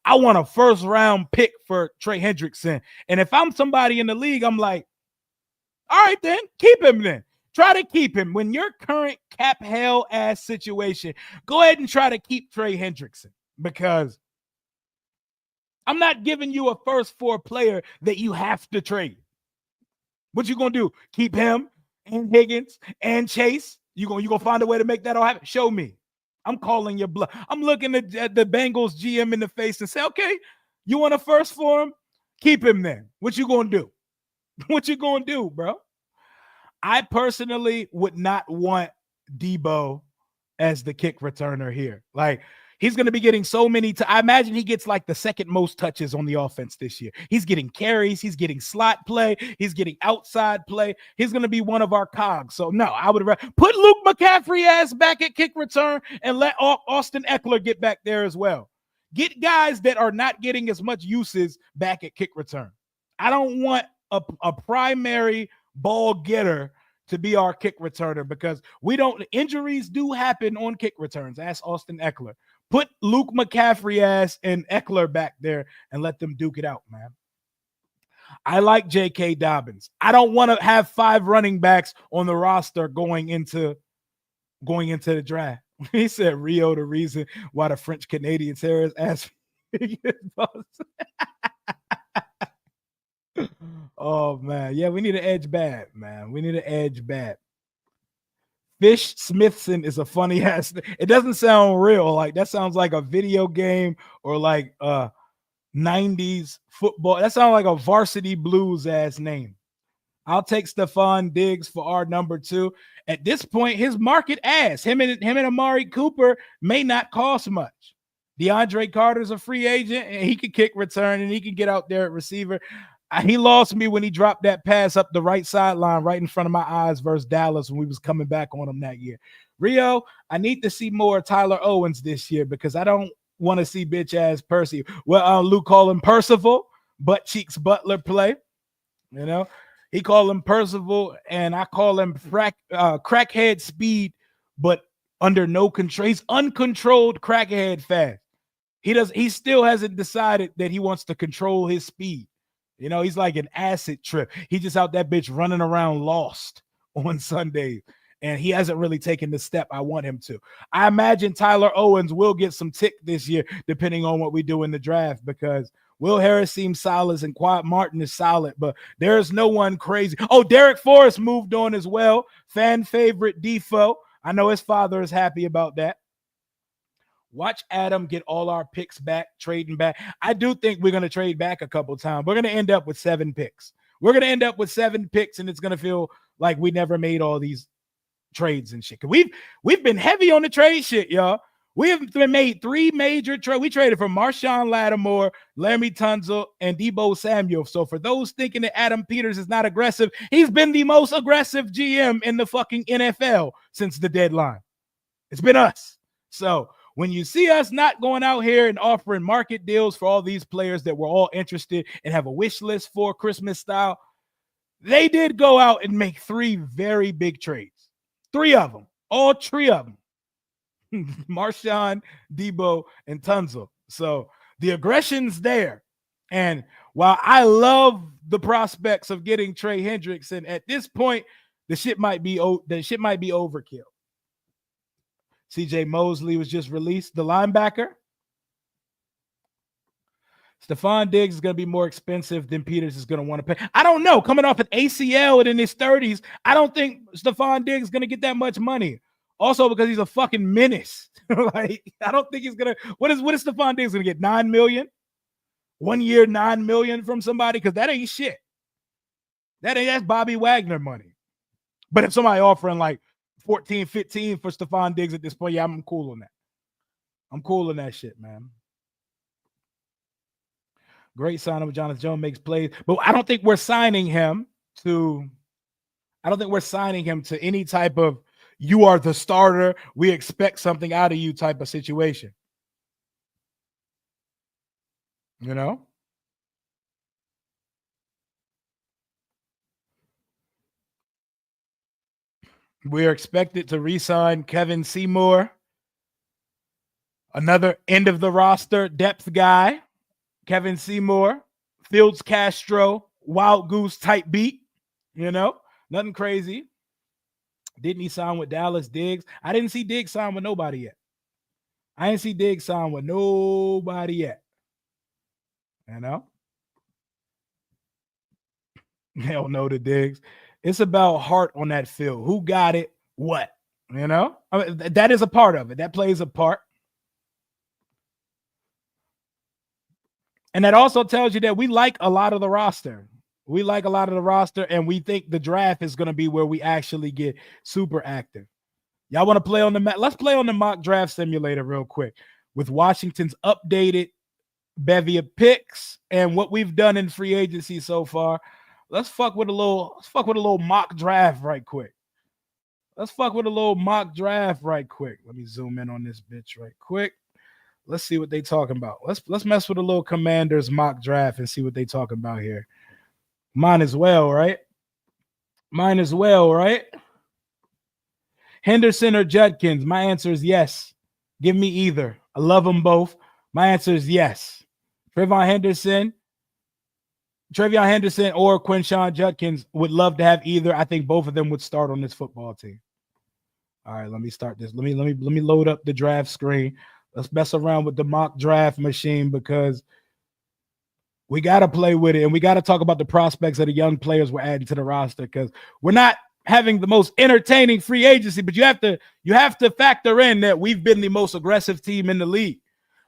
I want a first round pick for Trey Hendrickson. And if I'm somebody in the league, I'm like, all right, then keep him then. Try to keep him. When your current cap hell ass situation, go ahead and try to keep Trey Hendrickson, because I'm not giving you a first 4 player that you have to trade. What you gonna do? Keep him and Higgins and Chase? You gonna find a way to make that all happen? Show me. I'm calling your bluff. I'm looking at the Bengals GM in the face and say, okay, you want a first for him? Keep him then. What you gonna do? What you gonna do, bro? I personally would not want Debo as the kick returner here. Like, he's going to be getting so many. I imagine he gets like the second most touches on the offense this year. He's getting carries. He's getting slot play. He's getting outside play. He's going to be one of our cogs. So, no, I would put Luke McCaffrey ass back at kick return and let Austin Eckler get back there as well. Get guys that are not getting as much uses back at kick return. I don't want a primary ball getter to be our kick returner, because injuries do happen on kick returns. Ask Austin Eckler. Put Luke McCaffrey ass and Eckler back there and let them duke it out, man. I like J.K. Dobbins. I don't want to have 5 running backs on the roster going into the draft. He said Rio, the reason why the French Canadians hair is ass. Oh, man. Yeah, we need an edge bad, man. We need an edge bad. Fish Smithson is a funny ass. It doesn't sound real. Like that sounds like a video game or like 90s football. That sounds like a Varsity Blues ass name. I'll take Stephon Diggs for our number 2. At this point, his market ass. Him and Amari Cooper may not cost much. DeAndre Carter's a free agent and he can kick return and he can get out there at receiver. He lost me when he dropped that pass up the right sideline right in front of my eyes versus Dallas when we was coming back on him that year. Rio, I need to see more Tyler Owens this year because I don't want to see bitch ass Percy. Well, Luke call him Percival, butt cheeks Butler play. You know, he call him Percival, and I call him crackhead speed, but under no control. He's uncontrolled crackhead fast. He still hasn't decided that he wants to control his speed. You know, he's like an acid trip. He just out that bitch running around lost on Sunday, and he hasn't really taken the step I want him to. I imagine Tyler Owens will get some tick this year, depending on what we do in the draft, because Will Harris seems solid and Quad Martin is solid, but there's no one crazy. Oh, Derek Forrest moved on as well. Fan favorite Defoe. I know his father is happy about that. Watch Adam get all our picks back, trading back. I do think we're going to trade back a couple times. We're going to end up with 7 picks. We're going to end up with 7 picks, and it's going to feel like we never made all these trades and shit. We've been heavy on the trade shit, y'all. We have made 3 major trades. We traded for Marshawn Lattimore, Laramie Tunzel, and Deebo Samuel. So for those thinking that Adam Peters is not aggressive, he's been the most aggressive GM in the fucking NFL since the deadline. It's been us. So when you see us not going out here and offering market deals for all these players that we're all interested and have a wish list for Christmas style, they did go out and make 3 very big trades. 3 of them. All 3 of them. Marshawn, Deebo, and Tunzel. So the aggression's there. And while I love the prospects of getting Trey Hendrickson, at this point, the shit might be overkill. CJ Mosley was just released, the linebacker. Stephon Diggs is going to be more expensive than Peters is going to want to pay. I don't know. Coming off an ACL and in his 30s, I don't think Stephon Diggs is going to get that much money. Also, because he's a fucking menace. Like, I don't think he's going to. What is Stephon Diggs going to get? $9 million? 1 year, $9 million from somebody? Because that ain't shit. That's Bobby Wagner money. But if somebody offering like 14, 15 for Stephon Diggs at this point, yeah, I'm cool on that. I'm cool on that shit, man. Great sign of Jonathan Jones makes plays, but I don't think we're signing him to any type of you are the starter, we expect something out of you type of situation. You know? We're expected to re-sign Kevin Seymour, another end of the roster depth guy. Kevin Seymour, Fields Castro, Wild Goose type beat, you know, nothing crazy. Didn't he sign with Dallas Diggs? I didn't see Diggs sign with nobody yet. You know? They don't know the Diggs. It's about heart on that field. Who got it? What? You know? I mean, that is a part of it. That plays a part. And that also tells you that we like a lot of the roster. And we think the draft is going to be where we actually get super active. Y'all want to play on the mat? Let's play on the mock draft simulator real quick with Washington's updated bevy of picks and what we've done in free agency so far. Let's fuck with a little mock draft right quick. Let me zoom in on this bitch right quick. Let's see what they talking about. Let's mess with a little Commanders mock draft and see what they talking about here. Mine as well, right? Henderson or Judkins? My answer is yes. Give me either. I love them both. My answer is yes. Trevion Henderson or Quinshon Judkins, would love to have either. I think both of them would start on this football team. All right, let me start this. Let me load up the draft screen. Let's mess around with the mock draft machine because we got to play with it, and we got to talk about the prospects of the young players we're adding to the roster because we're not having the most entertaining free agency, but you have to factor in that we've been the most aggressive team in the league.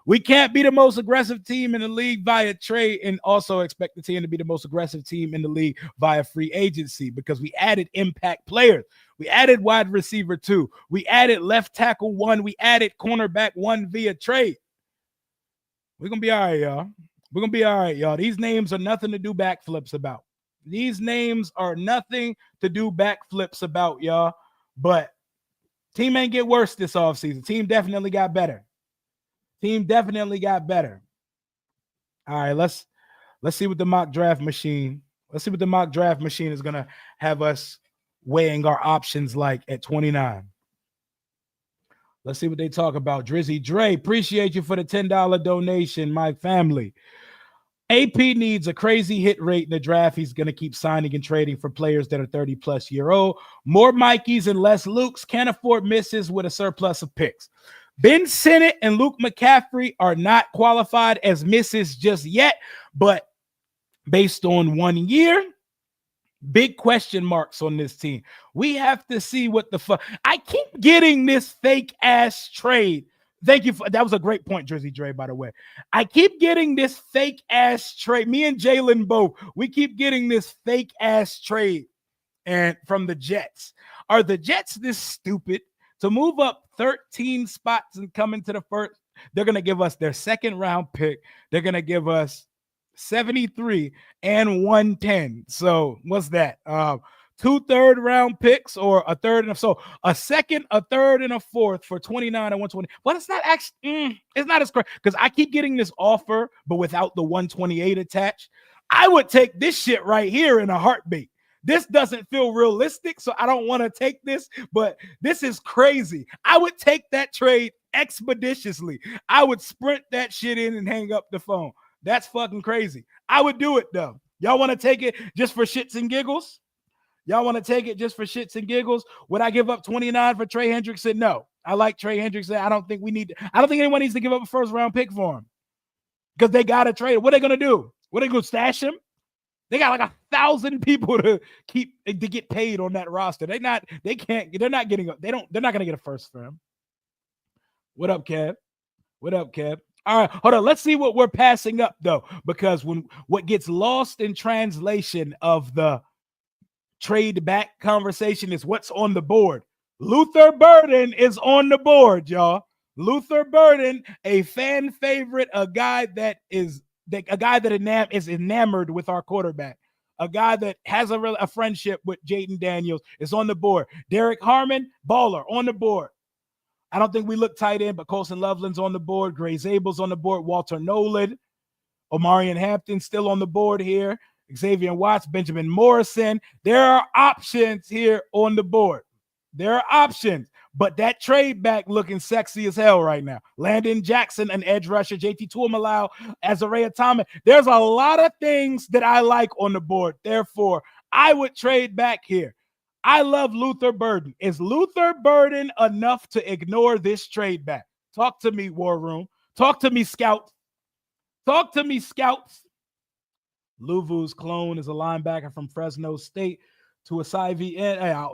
We can't be the most aggressive team in the league via trade and also expect the team to be the most aggressive team in the league via free agency, because we added impact players. We added wide receiver 2. We added left tackle 1. We added cornerback 1 via trade. We're going to be all right, y'all. We're going to be all right, y'all. These names are nothing to do backflips about. These names are nothing to do backflips about, y'all. But team ain't get worse this offseason. Team definitely got better. Team definitely got better. All right, let's see what the mock draft machine. Let's see what the mock draft machine is gonna have us weighing our options like at 29. Let's see what they talk about. Drizzy Dre, appreciate you for the $10 donation, my family. AP needs a crazy hit rate in the draft. He's going to keep signing and trading for players that are 30-plus year old. More Mikeys and less Lukes. Can't afford misses with a surplus of picks. Ben Sinnott and Luke McCaffrey are not qualified as misses just yet, but based on 1 year, big question marks on this team. We have to see what the fuck. I keep getting this fake ass trade. Thank you that was a great point, Drizzy Dre, by the way. I keep getting this fake ass trade. Me and Jalen both. We keep getting this fake ass trade and from the Jets. Are the Jets this stupid to move up 13 spots and come into the first? They're going to give us their second round pick. They're going to give us 73 and 110. So what's that? 2 third-round picks or a third and so a second, a third, and a fourth for 29 and 120. Well, it's not actually, it's not as correct because I keep getting this offer, but without the 128 attached. I would take this shit right here in a heartbeat. This doesn't feel realistic, so I don't want to take this, but this is crazy. I would take that trade expeditiously. I would sprint that shit in and hang up the phone. That's fucking crazy. I would do it, though. Y'all want to take it just for shits and giggles? Y'all want to take it just for shits and giggles? Would I give up 29 for Trey Hendrickson? No. I like Trey Hendrickson. I don't think anyone needs to give up a first-round pick for him because they got to trade. What are they going to do? What are they going to stash him? They got like 1,000 people to get paid on that roster. They're not going to get a first for him. What up, Kev? What up, Kev? All right, hold on. Let's see what we're passing up, though, because what gets lost in translation of the trade back conversation is what's on the board. Luther Burden is on the board, y'all. Luther Burden, a fan favorite, a guy that is enamored with our quarterback, a guy that has a friendship with Jaden Daniels, is on the board. Derek Harmon, baller, on the board. I don't think we look tight end, but Colson Loveland's on the board. Gray Zabel's on the board. Walter Nolan, Omarion Hampton still on the board here. Xavier Watts, Benjamin Morrison. There are options here on the board. There are options, but that trade back looking sexy as hell right now. Landon Jackson, an edge rusher. JT Tuimalau, Azariah Thomas. There's a lot of things that I like on the board. Therefore, I would trade back here. I love Luther Burden. Is Luther Burden enough to ignore this trade back? Talk to me, War Room. Talk to me, Scouts. Talk to me, Scouts. Luvu's clone is a linebacker from Fresno State to a Asai.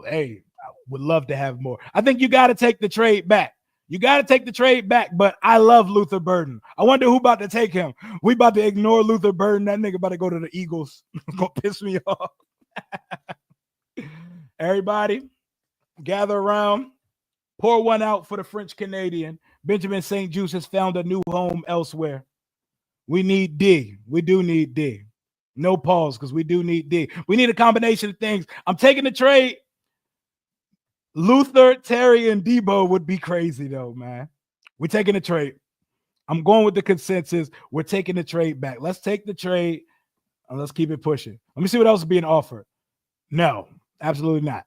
Hey, I would love to have more. I think you got to take the trade back. You got to take the trade back, but I love Luther Burden. I wonder who about to take him. We about to ignore Luther Burden. That nigga about to go to the Eagles. It's going to piss me off. Everybody, gather around. Pour one out for the French Canadian. Benjamin St. Juste has found a new home elsewhere. We need D. We do need D. No pause because we do need D. We need a combination of things. I'm taking the trade. Luther, Terry, and Debo would be crazy, though, man. We're taking the trade. I'm going with the consensus. We're taking the trade back. Let's take the trade and let's keep it pushing. Let me see what else is being offered. No, absolutely not.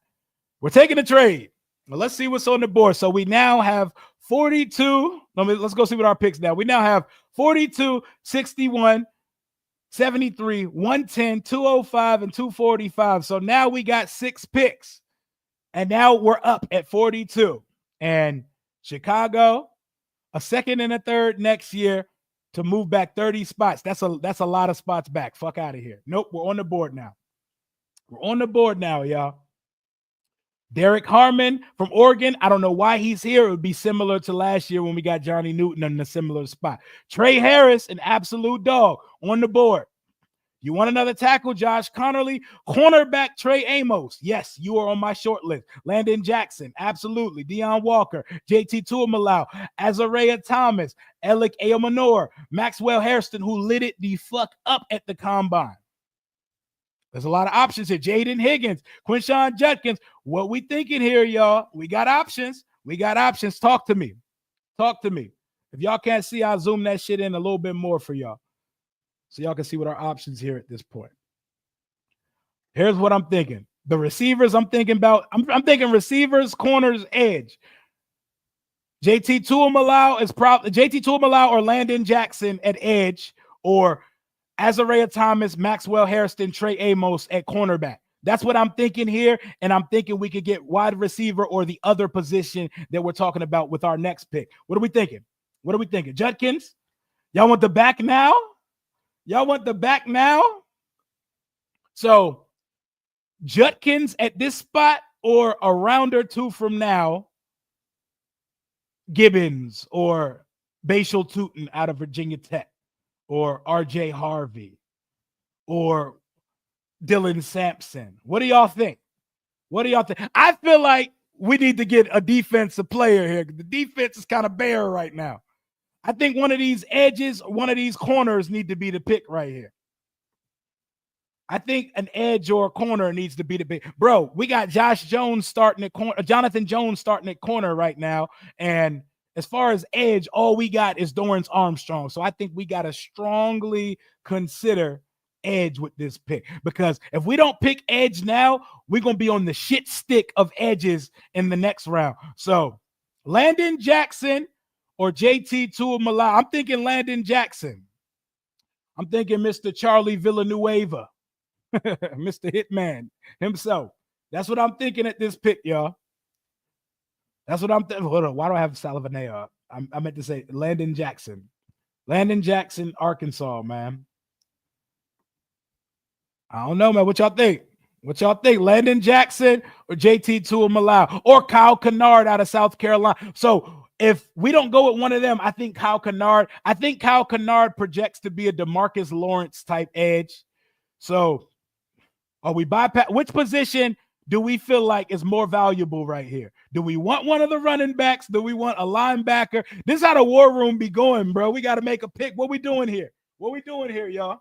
We're taking the trade. Well, let's see what's on the board. So we now have 42. Let's go see what our picks now. We now have 42, 61, 73, 110, 205, and 245. So now we got 6 picks. And now we're up at 42. And Chicago, a second and a third next year to move back 30 spots. That's a lot of spots back. Fuck out of here. Nope, we're on the board now. We're on the board now, y'all. Derek Harmon from Oregon. I don't know why he's here. It would be similar to last year when we got Johnny Newton in a similar spot. Trey Harris, an absolute dog on the board. You want another tackle? Josh Connerly. Cornerback Trey Amos. Yes, you are on my short list. Landon Jackson. Absolutely. Deion Walker. JT Tuamalau. Azariah Thomas. Alec Aomanor. Maxwell Hairston, who lit it the fuck up at the combine. There's a lot of options here. Jaden Higgins. Quinshawn Judkins. What we thinking here, y'all? We got options. We got options. Talk to me. Talk to me. If y'all can't see, I'll zoom that shit in a little bit more for y'all, so y'all can see what our options here at this point. Here's what I'm thinking. The receivers I'm thinking about, I'm thinking receivers, corners, edge. JT Tuamalau or Landon Jackson at edge, or Azariah Thomas, Maxwell Hairston, Trey Amos at cornerback. That's what I'm thinking here, and I'm thinking we could get wide receiver or the other position that we're talking about with our next pick. What are we thinking? What are we thinking? Judkins? Y'all want the back now? Y'all want the back now? So Judkins at this spot, or a round or two from now, Gibbons or Bashal Tootin out of Virginia Tech, or RJ Harvey, or Dylan Sampson. What do y'all think? What do y'all think? I feel like we need to get a defensive player here. The defense is kind of bare right now. I think one of these edges, one of these corners need to be the pick right here. I think an edge or a corner needs to be the pick. Bro, we got Jonathan Jones starting at corner right now. And as far as edge, all we got is Dorrance Armstrong. So I think we got to strongly consider edge with this pick, because if we don't pick edge now, we're going to be on the shit stick of edges in the next round. So Landon Jackson or JT Tuamalau. I'm thinking Landon Jackson. I'm thinking Mr. Charlie Villanueva, Mr. Hitman himself. That's what I'm thinking at this pick, y'all. That's what I'm thinking. Hold on. Why do I have Salavane up? I meant to say Landon Jackson. Landon Jackson, Arkansas, man. I don't know, man. What y'all think? What y'all think? Landon Jackson or JT Tuamalau or Kyle Kennard out of South Carolina? So if we don't go with one of them, I think Kyle Kennard projects to be a DeMarcus Lawrence type edge. So are we bypass? Which position do we feel like is more valuable right here? Do we want one of the running backs? Do we want a linebacker? This is how the war room be going, bro. We got to make a pick. What we doing here? What we doing here, y'all?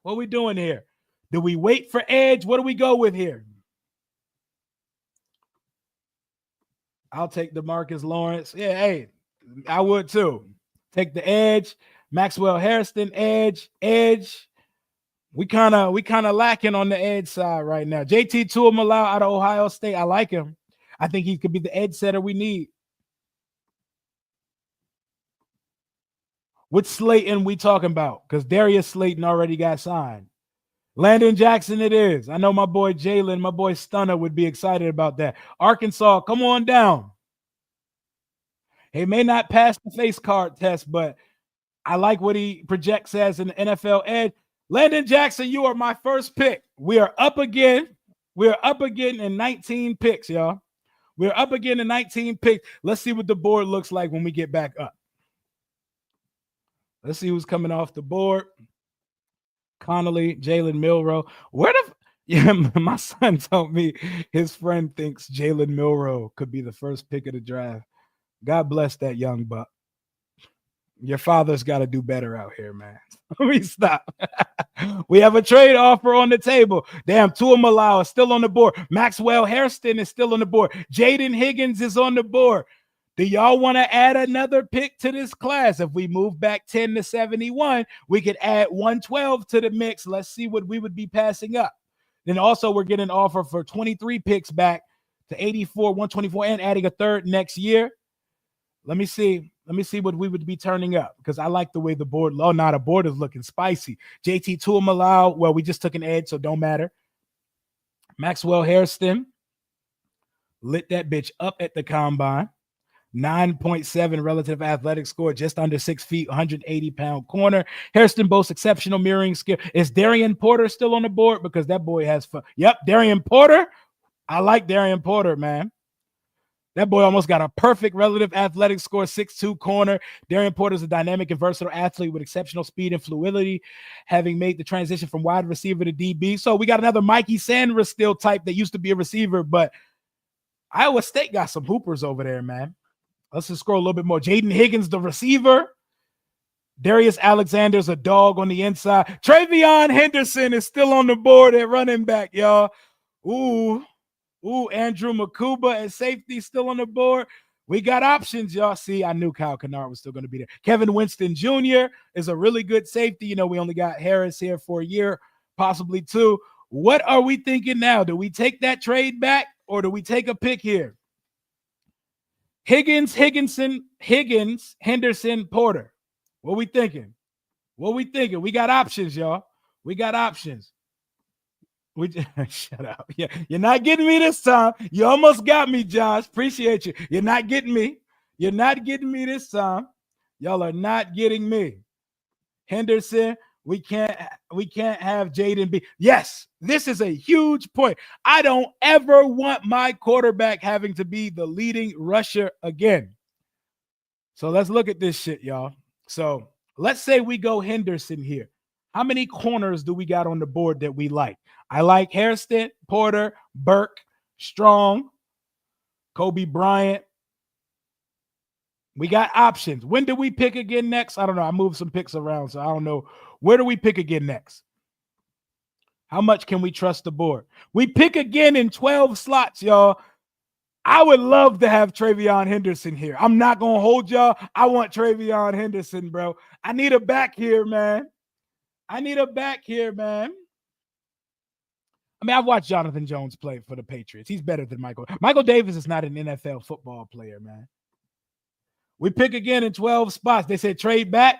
What we doing here? Do we wait for edge? What do we go with here? I'll take DeMarcus Lawrence. Yeah, hey, I would too. Take the edge. Maxwell Hairston, edge. We kind of lacking on the edge side right now. JT Tuamalau out of Ohio State. I like him. I think he could be the edge setter we need. Which Slayton we talking about? Because Darius Slayton already got signed. Landon Jackson it is. I know my boy Jalen, my boy Stunner would be excited about that. Arkansas, come on down. He may not pass the face card test, but I like what he projects as an NFL edge. Landon Jackson, you are my first pick. We are up again. We're up again in 19 picks, y'all. We're up again in 19 picks. Let's see what the board looks like when we get back up. Let's see who's coming off the board. Connolly, Jalen Milroe. My son told me his friend thinks Jalen Milroe could be the first pick of the draft. God bless that young buck. Your father's got to do better out here, man. Let me stop. We have a trade offer on the table. Damn, Tuamalau is still on the board. Maxwell Hairston is still on the board. Jaden Higgins is on the board. Do y'all want to add another pick to this class? If we move back 10 to 71, we could add 112 to the mix. Let's see what we would be passing up. Then also we're getting an offer for 23 picks back to 84, 124, and adding a third next year. Let me see what we would be turning up, because I like the way the board. Oh, no, the board is looking spicy. JT Tuamalau, well, we just took an edge, so don't matter. Maxwell Hairston lit that bitch up at the combine. 9.7 relative athletic score, just under 6 feet, 180-pound corner. Hairston boasts exceptional mirroring skill. Is Darian Porter still on the board? Because that boy has fun. Yep, Darian Porter. I like Darian Porter, man. That boy almost got a perfect relative athletic score, 6'2" corner. Darian Porter is a dynamic and versatile athlete with exceptional speed and fluidity, having made the transition from wide receiver to DB. So we got another Mikey Sanders still type that used to be a receiver, but Iowa State got some hoopers over there, man. Let's just scroll a little bit more. Jaden Higgins, the receiver. Darius Alexander's a dog on the inside. Travion Henderson is still on the board at running back, y'all. Ooh, Andrew Makuba at safety still on the board. We got options, y'all. See, I knew Kyle Kennard was still going to be there. Kevin Winston Jr. is a really good safety. You know, we only got Harris here for a year, possibly two. What are we thinking now? Do we take that trade back or do we take a pick here? Higgins, Henderson, Porter. What we thinking? We got options, y'all. We got options. Shut up. Yeah, you're not getting me this time. You almost got me, Josh. Appreciate you. You're not getting me. You're not getting me this time. Y'all are not getting me. Henderson, we can't have Jaden B. Yes, this is a huge point. I don't ever want my quarterback having to be the leading rusher again. So let's look at this shit, y'all. So let's say we go Henderson here. How many corners do we got on the board that we like? I like Hairston, Porter, Burke, Strong, Kobe Bryant. We got options. When do we pick again next? I don't know. I moved some picks around, so I don't know. Where do we pick again next? How much can we trust the board? We pick again in 12 slots, y'all. I would love to have Travion Henderson here. I'm not going to hold y'all. I want Travion Henderson, bro. I need a back here, man. I mean, I've watched Jonathan Jones play for the Patriots. He's better than Michael. Michael Davis is not an NFL football player, man. We pick again in 12 spots. They said trade back.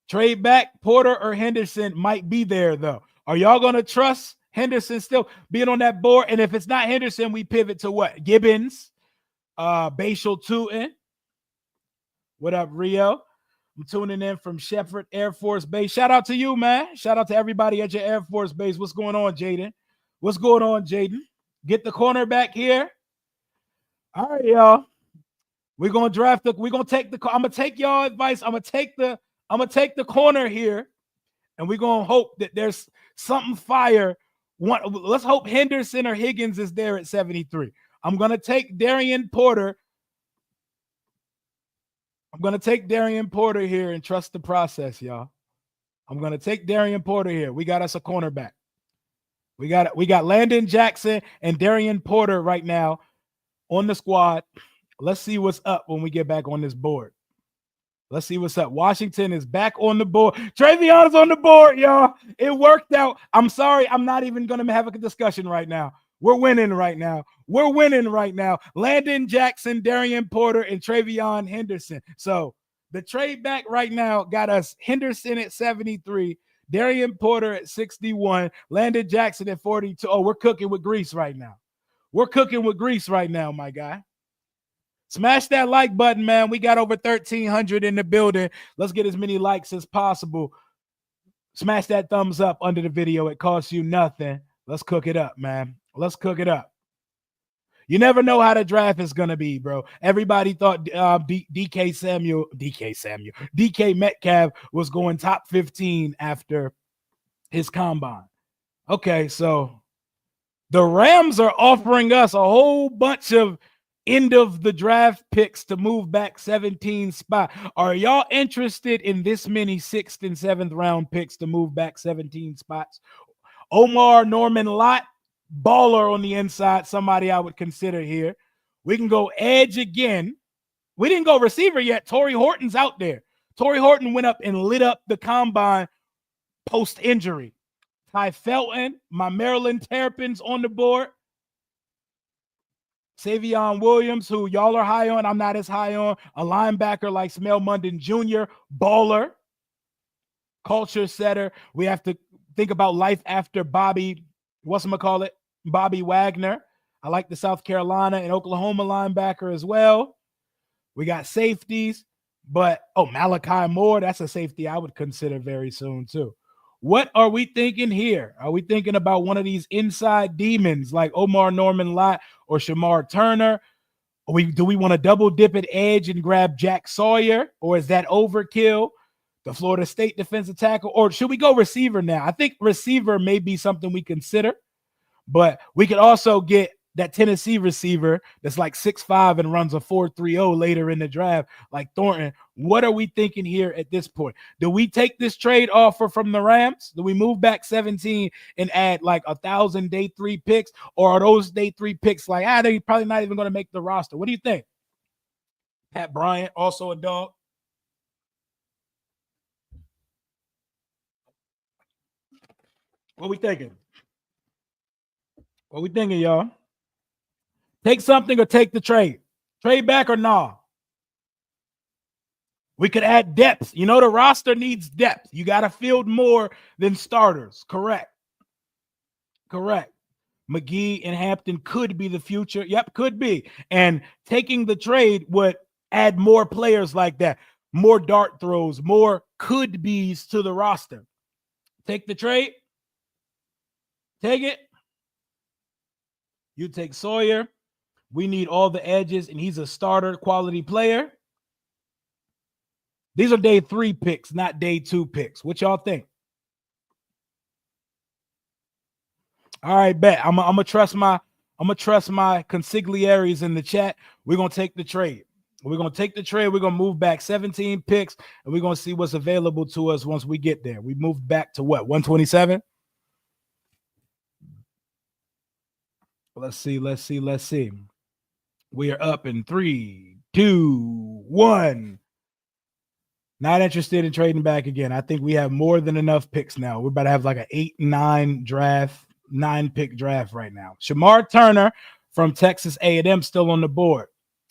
Trade back. Porter or Henderson might be there, though. Are y'all going to trust Henderson still being on that board? And if it's not Henderson, we pivot to what? Gibbons, Bashal Tootin. What up, Rio? I'm tuning in from Shepherd Air Force Base. Shout out to you, man. Shout out to everybody at your Air Force Base. What's going on, Jaden? Get the cornerback here. All right, y'all. We're gonna draft I'm gonna take y'all advice. I'm gonna take the corner here, and we're gonna hope that there's something fire. Let's hope Henderson or Higgins is there at 73. I'm gonna take Darian Porter. Here and trust the process, y'all. I'm gonna take Darian Porter here. We got us a cornerback. We got Landon Jackson and Darian Porter right now on the squad. Let's see what's up when we get back on this board. Let's see what's up. Washington is back on the board. Travion is on the board, y'all. It worked out. I'm sorry. I'm not even going to have a discussion right now. We're winning right now. Landon Jackson, Darian Porter, and Travion Henderson. So the trade back right now got us Henderson at 73, Darian Porter at 61, Landon Jackson at 42. Oh, we're cooking with grease right now. My guy. Smash that like button, man. We got over 1,300 in the building. Let's get as many likes as possible. Smash that thumbs up under the video. It costs you nothing. Let's cook it up, man. You never know how the draft is going to be, bro. Everybody thought DK Metcalf was going top 15 after his combine. Okay, so the Rams are offering us a whole bunch of end of the draft picks to move back 17 spot. Are y'all interested in this many 6th and 7th round picks to move back 17 spots? Omar Norman Lott, baller on the inside, somebody I would consider here. We can go edge again. We didn't go receiver yet. Torrey Horton's out there. Torrey Horton went up and lit up the combine post-injury. Ty Felton, my Maryland Terrapins on the board. Savion Williams, who y'all are high on, I'm not as high on. A linebacker like Smell Munden Jr., baller, culture setter. We have to think about life after Bobby Wagner. I like the South Carolina and Oklahoma linebacker as well. We got safeties, but Malachi Moore, that's a safety I would consider very soon too. What are we thinking here? Are we thinking about one of these inside demons like Omar Norman Lott or Shamar Turner? Do we want to double dip at edge and grab Jack Sawyer, or is that overkill? The Florida State defensive tackle, or should we go receiver now? I think receiver may be something we consider, but we could also get that Tennessee receiver that's like 6'5" and runs a 4.30 later in the draft, like Thornton. What are we thinking here at this point? Do we take this trade offer from the Rams? Do we move back 17 and add like 1,000 day 3 picks? Or are those day 3 picks like, they're probably not even going to make the roster? What do you think? Pat Bryant, also a dog. What we thinking? What we thinking, y'all? Take something or take the trade. Trade back or nah? We could add depth. You know, the roster needs depth. You got to field more than starters. Correct. McGee and Hampton could be the future. Yep, could be. And taking the trade would add more players like that, more dart throws, more could be's to the roster. Take the trade. Take it. You take Sawyer. We need all the edges, and he's a starter quality player. These are day 3 picks, not day 2 picks. What y'all think? All right, bet. I'm gonna trust my consigliaries in the chat. We're gonna take the trade. We're gonna move back 17 picks, and we're gonna see what's available to us once we get there. We moved back to what, 127? Let's see. We are up in 3, 2, 1. Not interested in trading back again. I think we have more than enough picks now. We're about to have like an 9 pick draft right now. Shamar Turner from Texas A&M still on the board.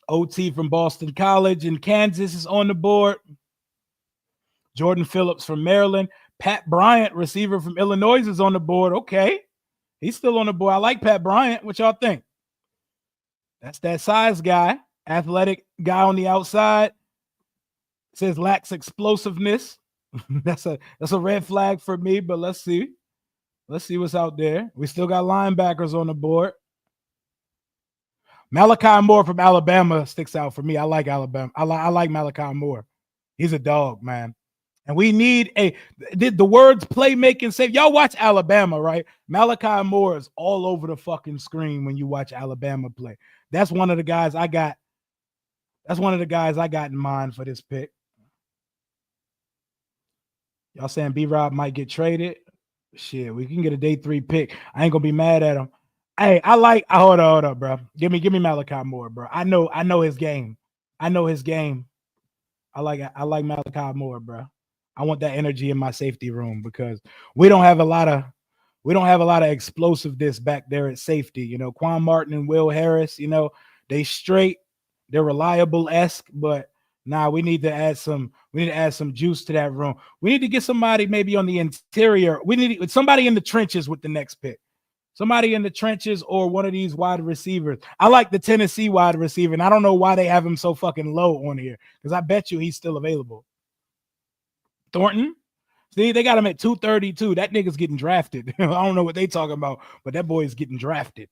OT from Boston College in Kansas is on the board. Jordan Phillips from Maryland. Pat Bryant, receiver from Illinois, is on the board. Okay. He's still on the board. I like Pat Bryant. What y'all think? That's that size guy, athletic guy on the outside. Says lacks explosiveness. That's a red flag for me, but let's see. Let's see what's out there. We still got linebackers on the board. Malachi Moore from Alabama sticks out for me. I like Alabama. I like Malachi Moore. He's a dog, man. And we need the words playmaking save. Y'all watch Alabama, right? Malachi Moore is all over the fucking screen when you watch Alabama play. That's one of the guys I got. That's one of the guys I got in mind for this pick. Y'all saying B-Rob might get traded? Shit, we can get a day 3 pick. I ain't gonna be mad at him. Hey, hold up, bro. Give me Malachi Moore, bro. I know his game. I like Malachi Moore, bro. I want that energy in my safety room because we don't have a lot of explosiveness back there at safety. You know, Quan Martin and Will Harris, you know, they're reliable-esque, but we need to add some juice to that room. We need to get somebody maybe on the interior. We need somebody in the trenches with the next pick. Somebody in the trenches or one of these wide receivers. I like the Tennessee wide receiver, and I don't know why they have him so fucking low on here because I bet you he's still available. Thornton? See, they got him at 232. That nigga's getting drafted. I don't know what they talking about, but that boy is getting drafted.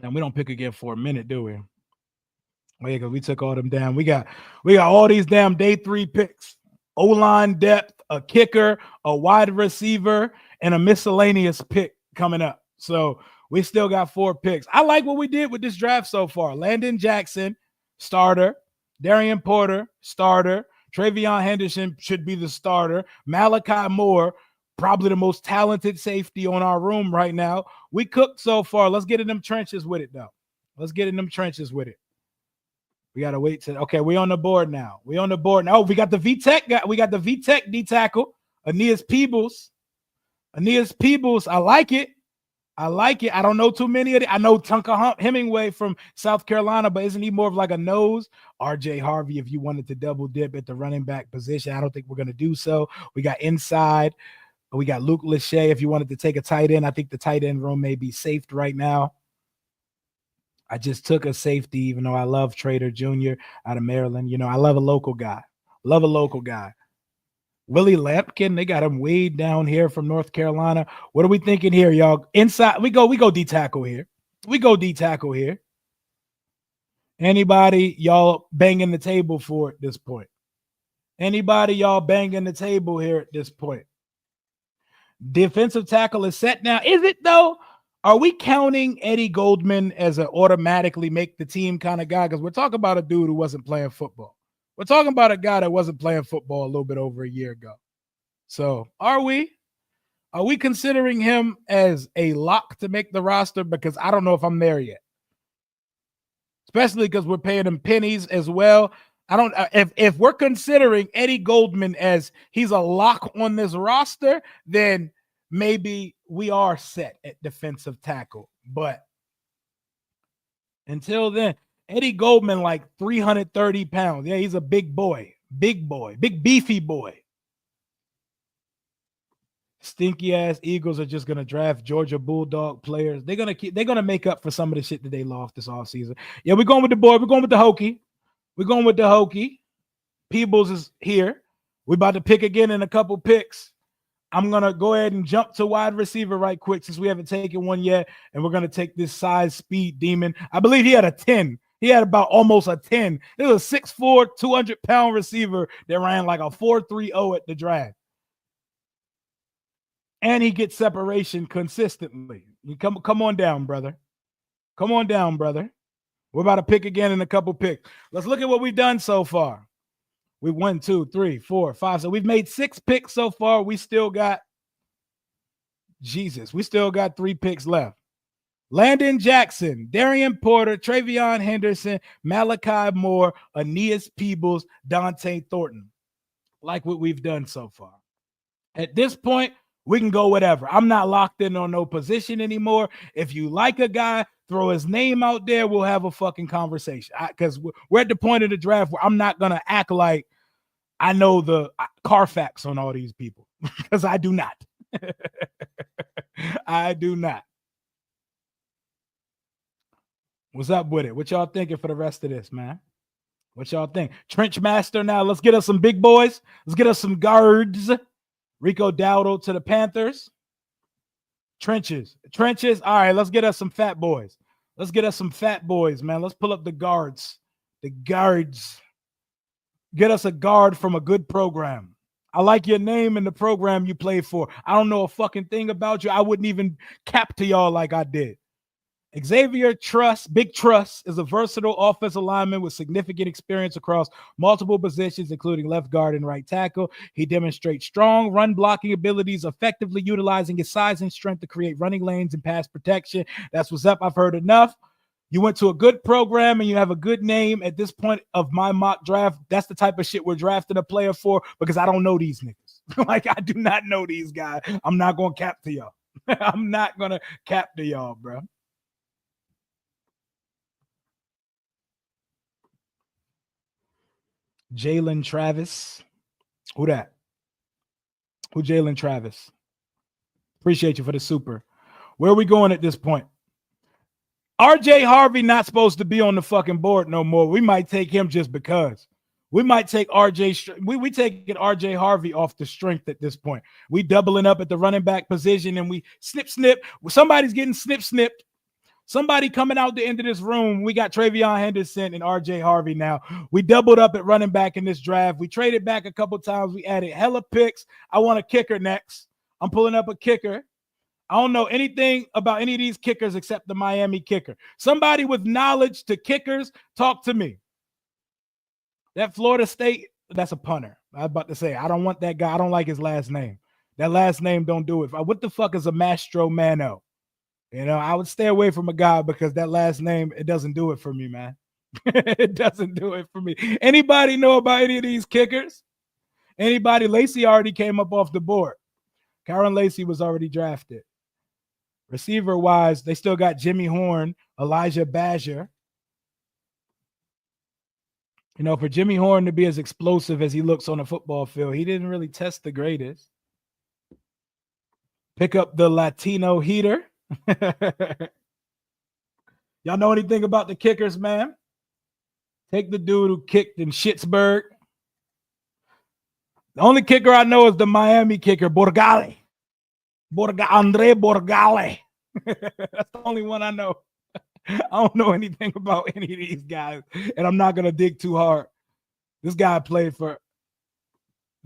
And we don't pick again for a minute, do we? Oh, yeah, because we took all them down. We got all these damn day 3 picks. O-line depth, a kicker, a wide receiver, and a miscellaneous pick coming up. So we still got 4 picks. I like what we did with this draft so far. Landon Jackson, starter. Darian Porter, starter. Travion Henderson should be the starter. Malachi Moore, probably the most talented safety on our room right now. We cooked so far. Let's get in them trenches with it, though. We got to wait to, okay, we on the board now. Oh, we got the VTech guy. We got the VTech D tackle, Aeneas Peebles. I like it. I don't know too many of it. I know Tunka Hemingway from South Carolina, but isn't he more of like a nose? RJ Harvey, if you wanted to double dip at the running back position, I don't think we're going to do so. We got inside. We got Luke Lachey. If you wanted to take a tight end, I think the tight end room may be safe right now. I just took a safety, even though I love Trader Jr. out of Maryland. You know, I love a local guy. Willie Lampkin, they got him way down here from North Carolina. What are we thinking here, y'all? Inside, we go D tackle here. We go D tackle here. Anybody y'all banging the table for at this point? Anybody y'all banging the table here at this point? Defensive tackle is set now. Is it though? Are we counting Eddie Goldman as an automatically make the team kind of guy? Because we're talking about a dude who wasn't playing football. We're talking about a guy that wasn't playing football a little bit over a year ago. So are we? Are we considering him as a lock to make the roster? Because I don't know if I'm there yet. Especially because we're paying him pennies as well. I don't if we're considering Eddie Goldman as he's a lock on this roster, then maybe we are set at defensive tackle. But until then, Eddie Goldman, like 330 pounds. Yeah, he's a big boy, big beefy boy. Stinky ass Eagles are just gonna draft Georgia Bulldog players. They're gonna make up for some of the shit that they lost this offseason. Yeah, we're going with the boy. We're going with the Hokie. We're going with the Hokie. Peebles is here. We're about to pick again in a couple picks. I'm going to go ahead and jump to wide receiver right quick since we haven't taken one yet. And we're going to take this size speed demon. I believe he had a 10. He had about almost a 10. This is a 6'4", 200-pound receiver that ran like a 4.30 at the draft. And he gets separation consistently. You come on down, brother. Come on down, brother. We're about to pick again in a couple picks. Let's look at what we've done so far. We 1, 2, 3, 4, 5. So we've made 6 picks so far. We still got we still got 3 picks left. Landon Jackson, Darian Porter, Travion Henderson, Malachi Moore, Aeneas Peebles, Dante Thornton. Like what we've done so far. At this point, we can go whatever. I'm not locked in on no position anymore. If you like a guy, throw his name out there. We'll have a fucking conversation. Because we're at the point of the draft where I'm not going to act like I know the Carfax on all these people. Because I do not. I do not. What's up with it? What y'all thinking for the rest of this, man? What y'all think? Trench Master now. Let's get us some big boys. Let's get us some guards. Rico Dowdle to the Panthers. Trenches. All right, let's get us some fat boys. Let's get us some fat boys, man. Let's pull up the guards. The guards. Get us a guard from a good program. I like your name and the program you play for. I don't know a fucking thing about you. I wouldn't even cap to y'all like I did. Xavier Big Truss, is a versatile offensive lineman with significant experience across multiple positions, including left guard and right tackle. He demonstrates strong run blocking abilities, effectively utilizing his size and strength to create running lanes and pass protection. That's what's up. I've heard enough. You went to a good program and you have a good name. At this point of my mock draft, that's the type of shit we're drafting a player for, because I don't know these niggas. Like, I do not know these guys. I'm not going to cap to y'all. I'm not going to cap to y'all, bro. Jalen Travis. Who that? Who Jalen Travis? Appreciate you for the super. Where are we going at this point? RJ Harvey not supposed to be on the fucking board no more. We might take him just because. We might take RJ. We taking RJ Harvey off the strength at this point. We doubling up at the running back position and we snip. Somebody's getting snipped. Somebody coming out the end of this room. We got Travion Henderson and RJ Harvey now. We doubled up at running back in this draft. We traded back a couple times. We added hella picks. I want a kicker next. I'm pulling up a kicker. I don't know anything about any of these kickers except the Miami kicker. Somebody with knowledge to kickers, talk to me. That Florida State, that's a punter. I was about to say, I don't want that guy. I don't like his last name. That last name don't do it. What the fuck is a Mastro Mano? You know, I would stay away from a guy because that last name, it doesn't do it for me, man. It doesn't do it for me. Anybody know about any of these kickers? Anybody? Lacey already came up off the board. Karen Lacey was already drafted. Receiver-wise, they still got Jimmy Horn, Elijah Badger. You know, for Jimmy Horn to be as explosive as he looks on a football field, he didn't really test the greatest. Pick up the Latino heater. Y'all know anything about the kickers, man? Take the dude who kicked in Schittsburg. The only kicker I know is the Miami kicker, Borgale. Andre Borgale. That's the only one I know. I don't know anything about any of these guys, and I'm not gonna dig too hard. This guy played for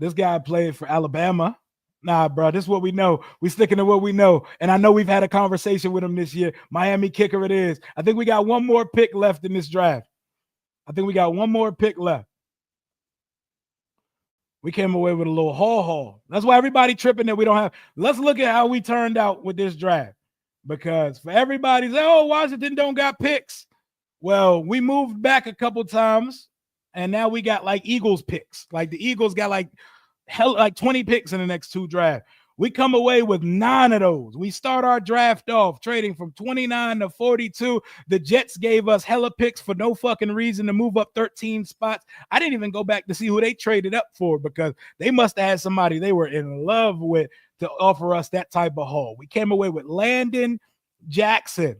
Alabama. Nah, bro, this is what we know. We sticking to what we know. And I know we've had a conversation with him this year. Miami kicker it is. I think we got one more pick left in this draft. We came away with a little haul. That's why everybody tripping that we don't have. Let's look at how we turned out with this draft. Because for everybody say, oh, Washington don't got picks. Well, we moved back a couple times, and now we got like Eagles picks. Like the Eagles got like 20 picks in the next two drafts. We come away with 9 of those. We start our draft off trading from 29 to 42. The Jets gave us hella picks for no fucking reason to move up 13 spots. I didn't even go back to see who they traded up for because they must have had somebody they were in love with to offer us that type of haul. We came away with Landon Jackson.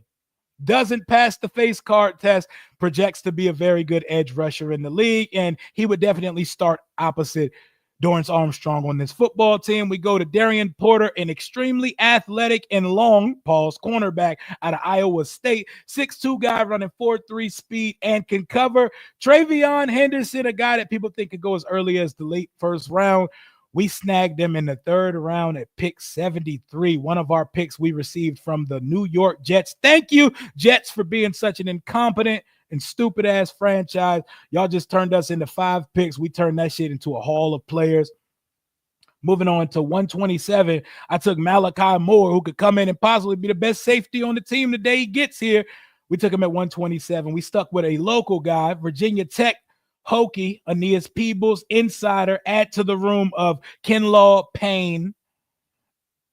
Doesn't pass the face card test, projects to be a very good edge rusher in the league, and he would definitely start opposite Dorrance Armstrong on this football team. We go to Darian Porter, an extremely athletic and long, cornerback out of Iowa State. 6'2" guy running 4.3 speed and can cover. Travion Henderson, a guy that people think could go as early as the late first round. We snagged him in the third round at pick 73, one of our picks we received from the New York Jets. Thank you, Jets, for being such an incompetent and stupid-ass franchise. Y'all just turned us into 5 picks. We turned that shit into a haul of players. Moving on to 127, I took Malachi Moore, who could come in and possibly be the best safety on the team the day he gets here. We took him at 127. We stuck with a local guy, Virginia Tech Hokie, Aeneas Peebles, insider, add to the room of Kinlaw Payne,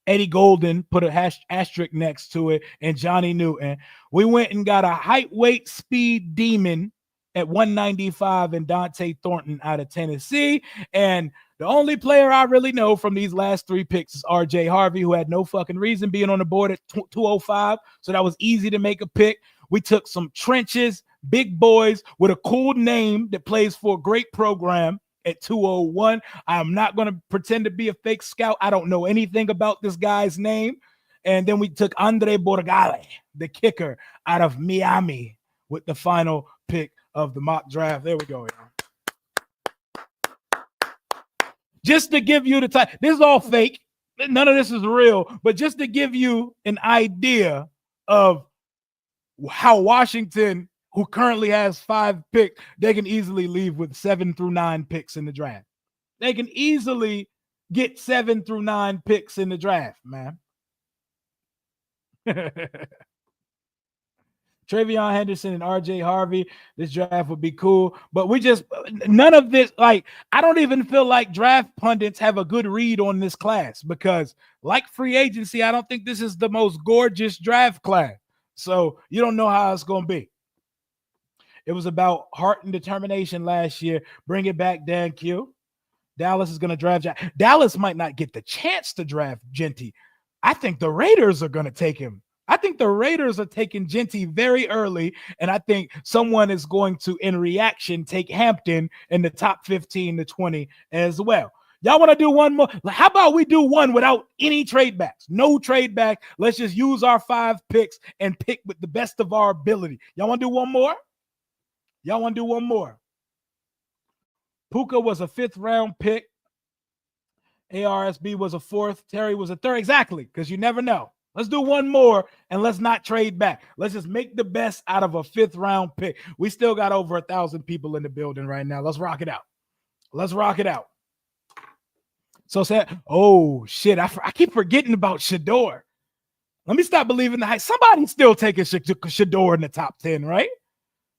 Eddie Golden, put a asterisk next to it, and Johnny Newton. We went and got a height, weight, speed demon at 195 and Dante Thornton out of Tennessee. And the only player I really know from these last 3 picks is RJ Harvey, who had no fucking reason being on the board at 205. So that was easy to make a pick. We took some trenches, big boys with a cool name that plays for a great program at 201. I'm not going to pretend to be a fake scout. I don't know anything about this guy's name. And then we took Andre Borgale, the kicker out of Miami, with the final pick of the mock draft. There we go. Just to give you the time, this is all fake. None of this is real, but just to give you an idea of how Washington, who currently has 5 picks, they can easily leave with 7 through 9 picks in the draft. They can easily get 7 through 9 picks in the draft, man. Travion Henderson and RJ Harvey, this draft would be cool. But none of this, like, I don't even feel like draft pundits have a good read on this class because, like free agency, I don't think this is the most gorgeous draft class. So you don't know how it's going to be. It was about heart and determination last year. Bring it back, Dan Q. Dallas is going to draft. Dallas might not get the chance to draft Genty. I think the Raiders are going to take him. I think the Raiders are taking Genty very early, and I think someone is going to, in reaction, take Hampton in the top 15 to 20 as well. Y'all want to do one more? How about we do one without any trade backs? No trade back. Let's just use our 5 picks and pick with the best of our ability. Y'all want to do one more? Puka was a 5th round pick. ARSB was a 4th. Terry was a 3rd. Exactly, because you never know. Let's do one more and let's not trade back. Let's just make the best out of a 5th round pick. We still got over 1,000 people in the building right now. Let's rock it out. So oh shit, I keep forgetting about Shador. Let me stop believing the hype. Somebody's still taking Shador in the top 10, right?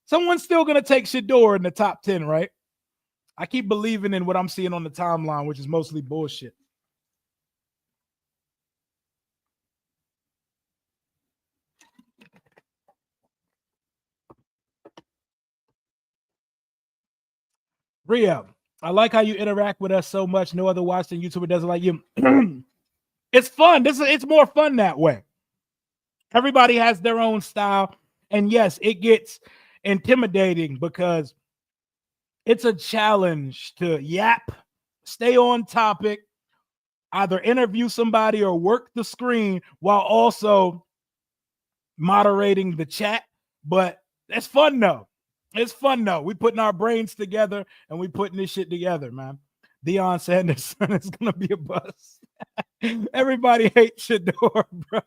Someone's still going to take Shador in the top 10, right? I keep believing in what I'm seeing on the timeline, which is mostly bullshit. Ria, I like how you interact with us so much. No other Washington YouTuber does it like you. It's fun. It's more fun that way. Everybody has their own style. And yes, it gets intimidating because it's a challenge to yap stay on topic, either interview somebody or work the screen while also moderating the chat. But it's fun though. It's fun though. We putting our brains together and we putting this shit together, man. Deion Sanders is gonna be a bust. Everybody hates Shador, bro.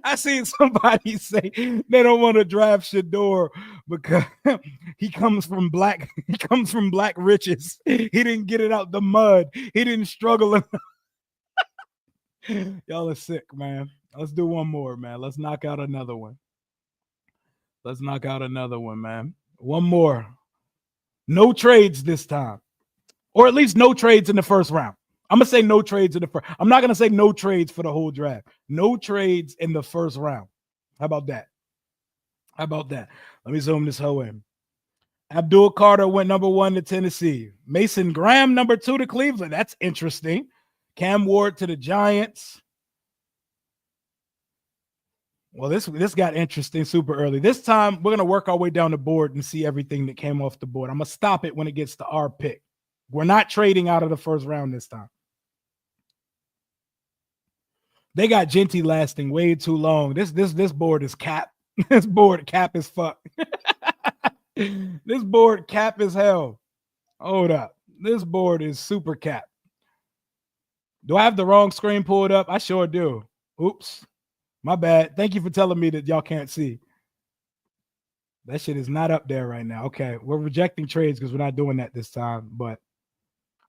I seen somebody say they don't want to draft Shador because he comes from black riches. He didn't get it out the mud. He didn't struggle. Y'all are sick, man. Let's do one more, man. Let's knock out another one. Let's knock out another one, man. One more. No trades this time. Or at least no trades in the first round. I'm gonna say no trades in the first. I'm not gonna say no trades for the whole draft. No trades in the first round. How about that? How about that? Let me zoom this hoe in. Abdul Carter went number 1 to Tennessee. Mason Graham number 2 to Cleveland. That's interesting. Cam Ward to the Giants. Well, this got interesting super early. This time we're gonna work our way down the board and see everything that came off the board. I'm gonna stop it when it gets to our pick. We're not trading out of the first round this time. They got Genty lasting way too long. This board is cap. This board cap as fuck. This board cap as hell. Hold up. This board is super cap. Do I have the wrong screen pulled up? I sure do. Oops. My bad. Thank you for telling me that y'all can't see. That shit is not up there right now. Okay. We're rejecting trades because we're not doing that this time. But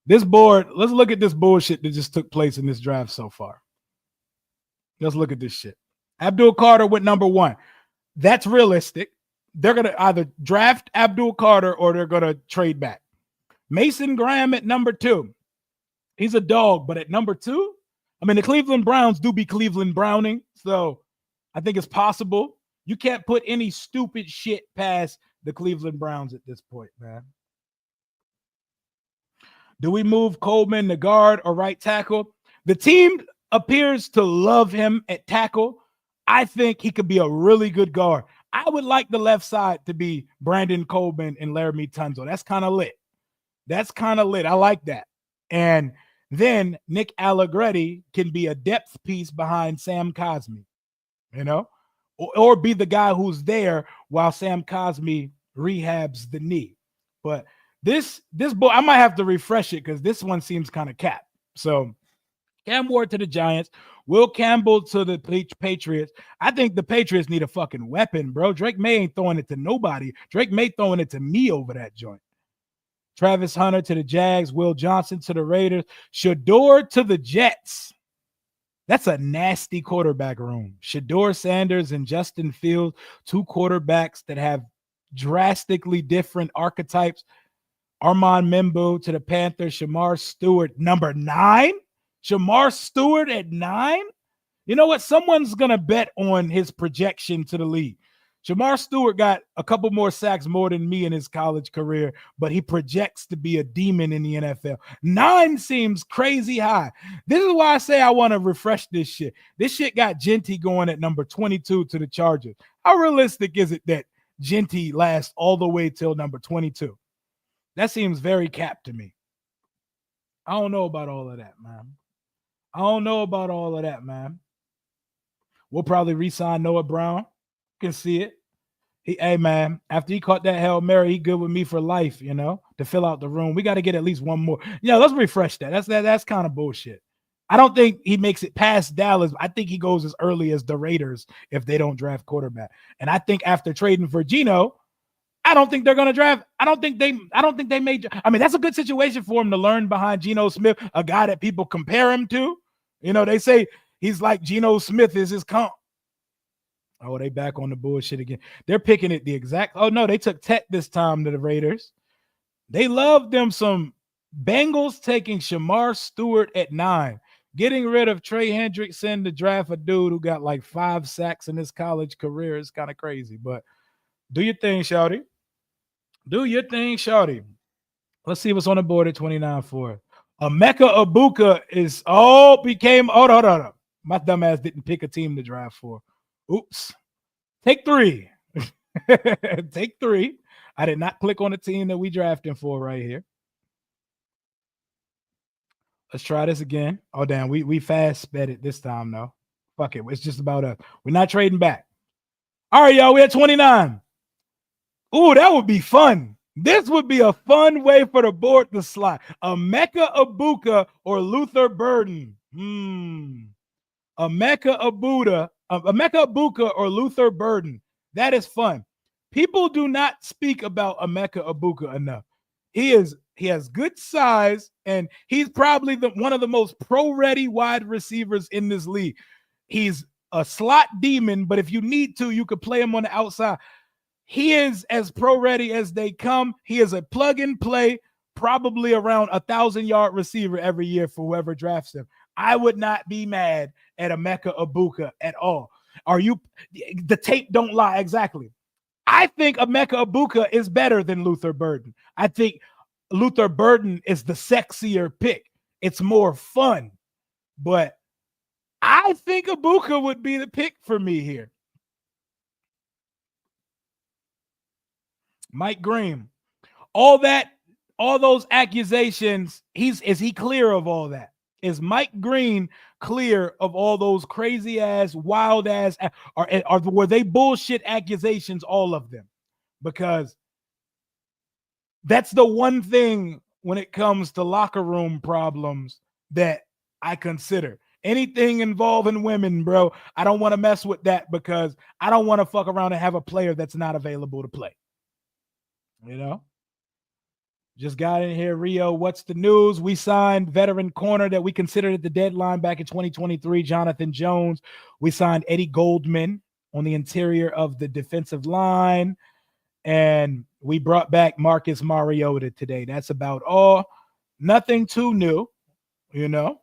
this board, let's look at this bullshit that just took place in this draft so far. Let's look at this shit. Abdul Carter went number 1. That's realistic. They're going to either draft Abdul Carter or they're going to trade back. Mason Graham at number 2. He's a dog, but at number 2, I mean, the Cleveland Browns do be Cleveland Browning, so I think it's possible. You can't put any stupid shit past the Cleveland Browns at this point, man. Do we move Goldman to guard or right tackle? The team appears to love him at tackle. I think he could be a really good guard. I would like the left side to be Brandon Goldman and Laramie Tunzel. That's kind of lit. That's kind of lit. I like that. And then Nick Allegretti can be a depth piece behind Sam Cosmi, you know, or be the guy who's there while Sam Cosmi rehabs the knee. But this boy, I might have to refresh it because this one seems kind of capped. So Cam Ward to the Giants, Will Campbell to the Patriots. I think the Patriots need a fucking weapon, bro. Drake May ain't throwing it to nobody. Drake May throwing it to me over that joint. Travis Hunter to the Jags, Will Johnson to the Raiders, Shador to the Jets. That's a nasty quarterback room. Shador Sanders and Justin Fields, 2 quarterbacks that have drastically different archetypes. Armand Membo to the Panthers, Shamar Stewart, number 9. Shamar Stewart at 9. You know what? Someone's going to bet on his projection to the league. Shamar Stewart got a couple more sacks more than me in his college career, but he projects to be a demon in the NFL. 9 seems crazy high. This is why I say I want to refresh this shit. This shit got Genty going at number 22 to the Chargers. How realistic is it that Genty lasts all the way till number 22? That seems very capped to me. I don't know about all of that, man. I don't know about all of that, man. We'll probably re-sign Noah Brown. Can see it. Hey man, after he caught that Hail Mary, he good with me for life, you know, to fill out the room. We got to get at least one more. Yeah, let's refresh that. That's kind of bullshit. I don't think he makes it past Dallas. I think he goes as early as the Raiders if they don't draft quarterback. And I think after trading for Geno, I don't think they're going to draft. I don't think they made. I mean, that's a good situation for him to learn behind Geno Smith, a guy that people compare him to. You know, they say he's like Geno Smith is his comp. Oh, they back on the bullshit again. They're picking it the exact. Oh, no, they took Tech this time to the Raiders. They love them some Bengals taking Shamar Stewart at 9. Getting rid of Trey Hendrickson to draft a dude who got like 5 sacks in his college career is kind of crazy. But do your thing, Shawty. Do your thing, Shawty. Let's see what's on the board at 29 for. Emeka Ibuka is became. Hold on. My dumb ass didn't pick a team to draft for. Oops. Take 3. Take 3. I did not click on the team that we drafting for right here. Let's try this again. Oh damn, we fast sped it this time though. Fuck it. It's just about us. We're not trading back. All right, y'all. We at 29. Ooh, that would be fun. This would be a fun way for the board to slide. Emeka Ibuka or Luther Burden. Emeka Ibuka or Luther Burden. That is fun. People do not speak about Emeka Ibuka enough. He has good size, and he's probably one of the most pro-ready wide receivers in this league. He's a slot demon, but if you need to, you could play him on the outside. He is as pro-ready as they come. He is a plug-and-play, probably around 1,000-yard receiver every year for whoever drafts him. I would not be mad at Emeka Ibuka at all. The tape don't lie exactly. I think Emeka Ibuka is better than Luther Burden. I think Luther Burden is the sexier pick. It's more fun. But I think Ibuka would be the pick for me here. Mike Green. All those accusations, is he clear of all that? Is Mike Green clear of all those crazy ass, wild ass, or were they bullshit accusations, all of them? Because that's the one thing when it comes to locker room problems that I consider. Anything involving women, bro, I don't want to mess with that because I don't want to fuck around and have a player that's not available to play. You know? Just got in here, Rio. What's the news? We signed veteran corner that we considered at the deadline back in 2023, Jonathan Jones. We signed Eddie Goldman on the interior of the defensive line. And we brought back Marcus Mariota today. That's about all. Nothing too new, you know.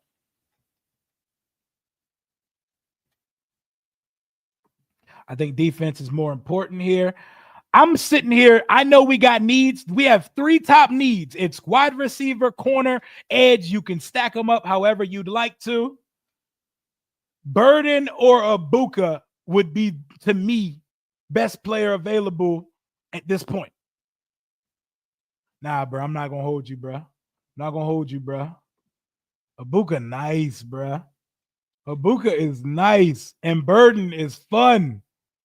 I think defense is more important here. I'm sitting here. I know we got needs. We have 3 top needs. It's wide receiver, corner, edge. You can stack them up however you'd like to. Burden or Ibuka would be, to me, best player available at this point. Nah, bro. I'm not going to hold you, bro. Ibuka nice, bro. Ibuka is nice. And Burden is fun.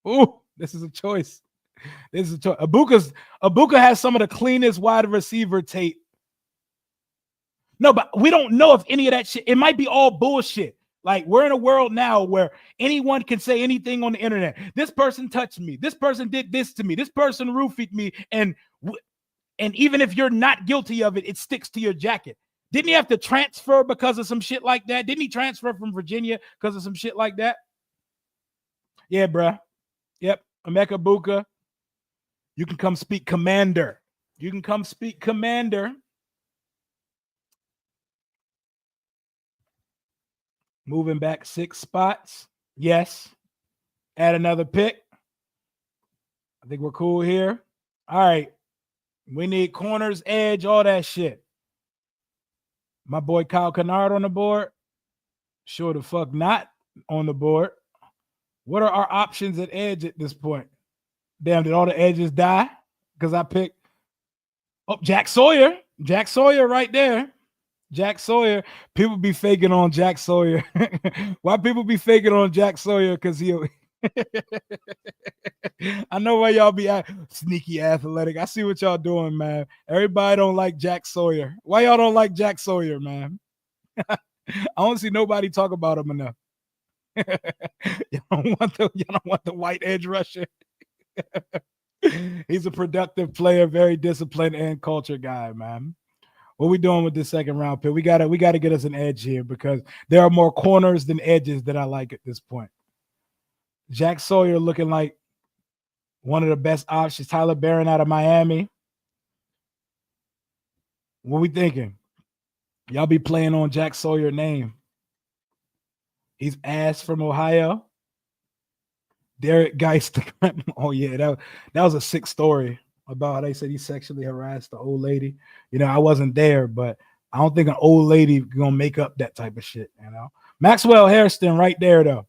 Ooh, this is a choice. Ibuka has some of the cleanest wide receiver tape. No, but we don't know if any of that shit, it might be all bullshit. Like, we're in a world now where anyone can say anything on the internet. This person touched me. This person did this to me. This person roofied me. And even if you're not guilty of it, it sticks to your jacket. Didn't he have to transfer because of some shit like that? Didn't he transfer from Virginia because of some shit like that? Yeah, bruh. Yep. Emeka Ibuka. You can come speak commander. Moving back 6 spots. Yes. Add another pick. I think we're cool here. All right. We need corners, edge, all that shit. My boy Kyle Kennard on the board. Sure the fuck not on the board. What are our options at edge at this point? Damn, did all the edges die? Because I picked Jack Sawyer. Jack Sawyer right there. Jack Sawyer. People be faking on Jack Sawyer. Why people be faking on Jack Sawyer? Because he'll I know why y'all be sneaky athletic. I see what y'all doing, man. Everybody don't like Jack Sawyer. Why y'all don't like Jack Sawyer, man? I don't see nobody talk about him enough. You don't want the white edge rusher. He's a productive player, very disciplined and culture guy, man. What we doing with this second round pick? We gotta get us an edge here because there are more corners than edges that I like at this point. Jack Sawyer looking like one of the best options. Tyler Barron out of Miami. What we thinking? Y'all be playing on Jack Sawyer name. He's ass from Ohio. Derek Geist. Oh yeah, that was a sick story about how they said he sexually harassed the old lady. You know, I wasn't there, but I don't think an old lady gonna make up that type of shit. You know, Maxwell Hairston right there though.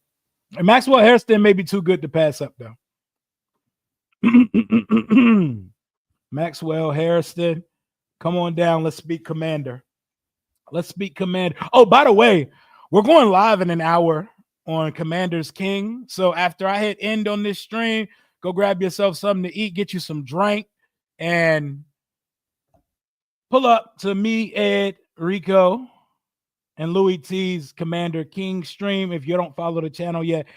And Maxwell Hairston may be too good to pass up though. Maxwell Hairston, come on down. Let's speak commander. Let's speak Command. Oh, by the way, we're going live in an hour on Commander's King. So after I hit end on this stream, go grab yourself something to eat, get you some drink, and pull up to me, Ed, Rico, and Louis T's Commander King stream. If you don't follow the channel yet,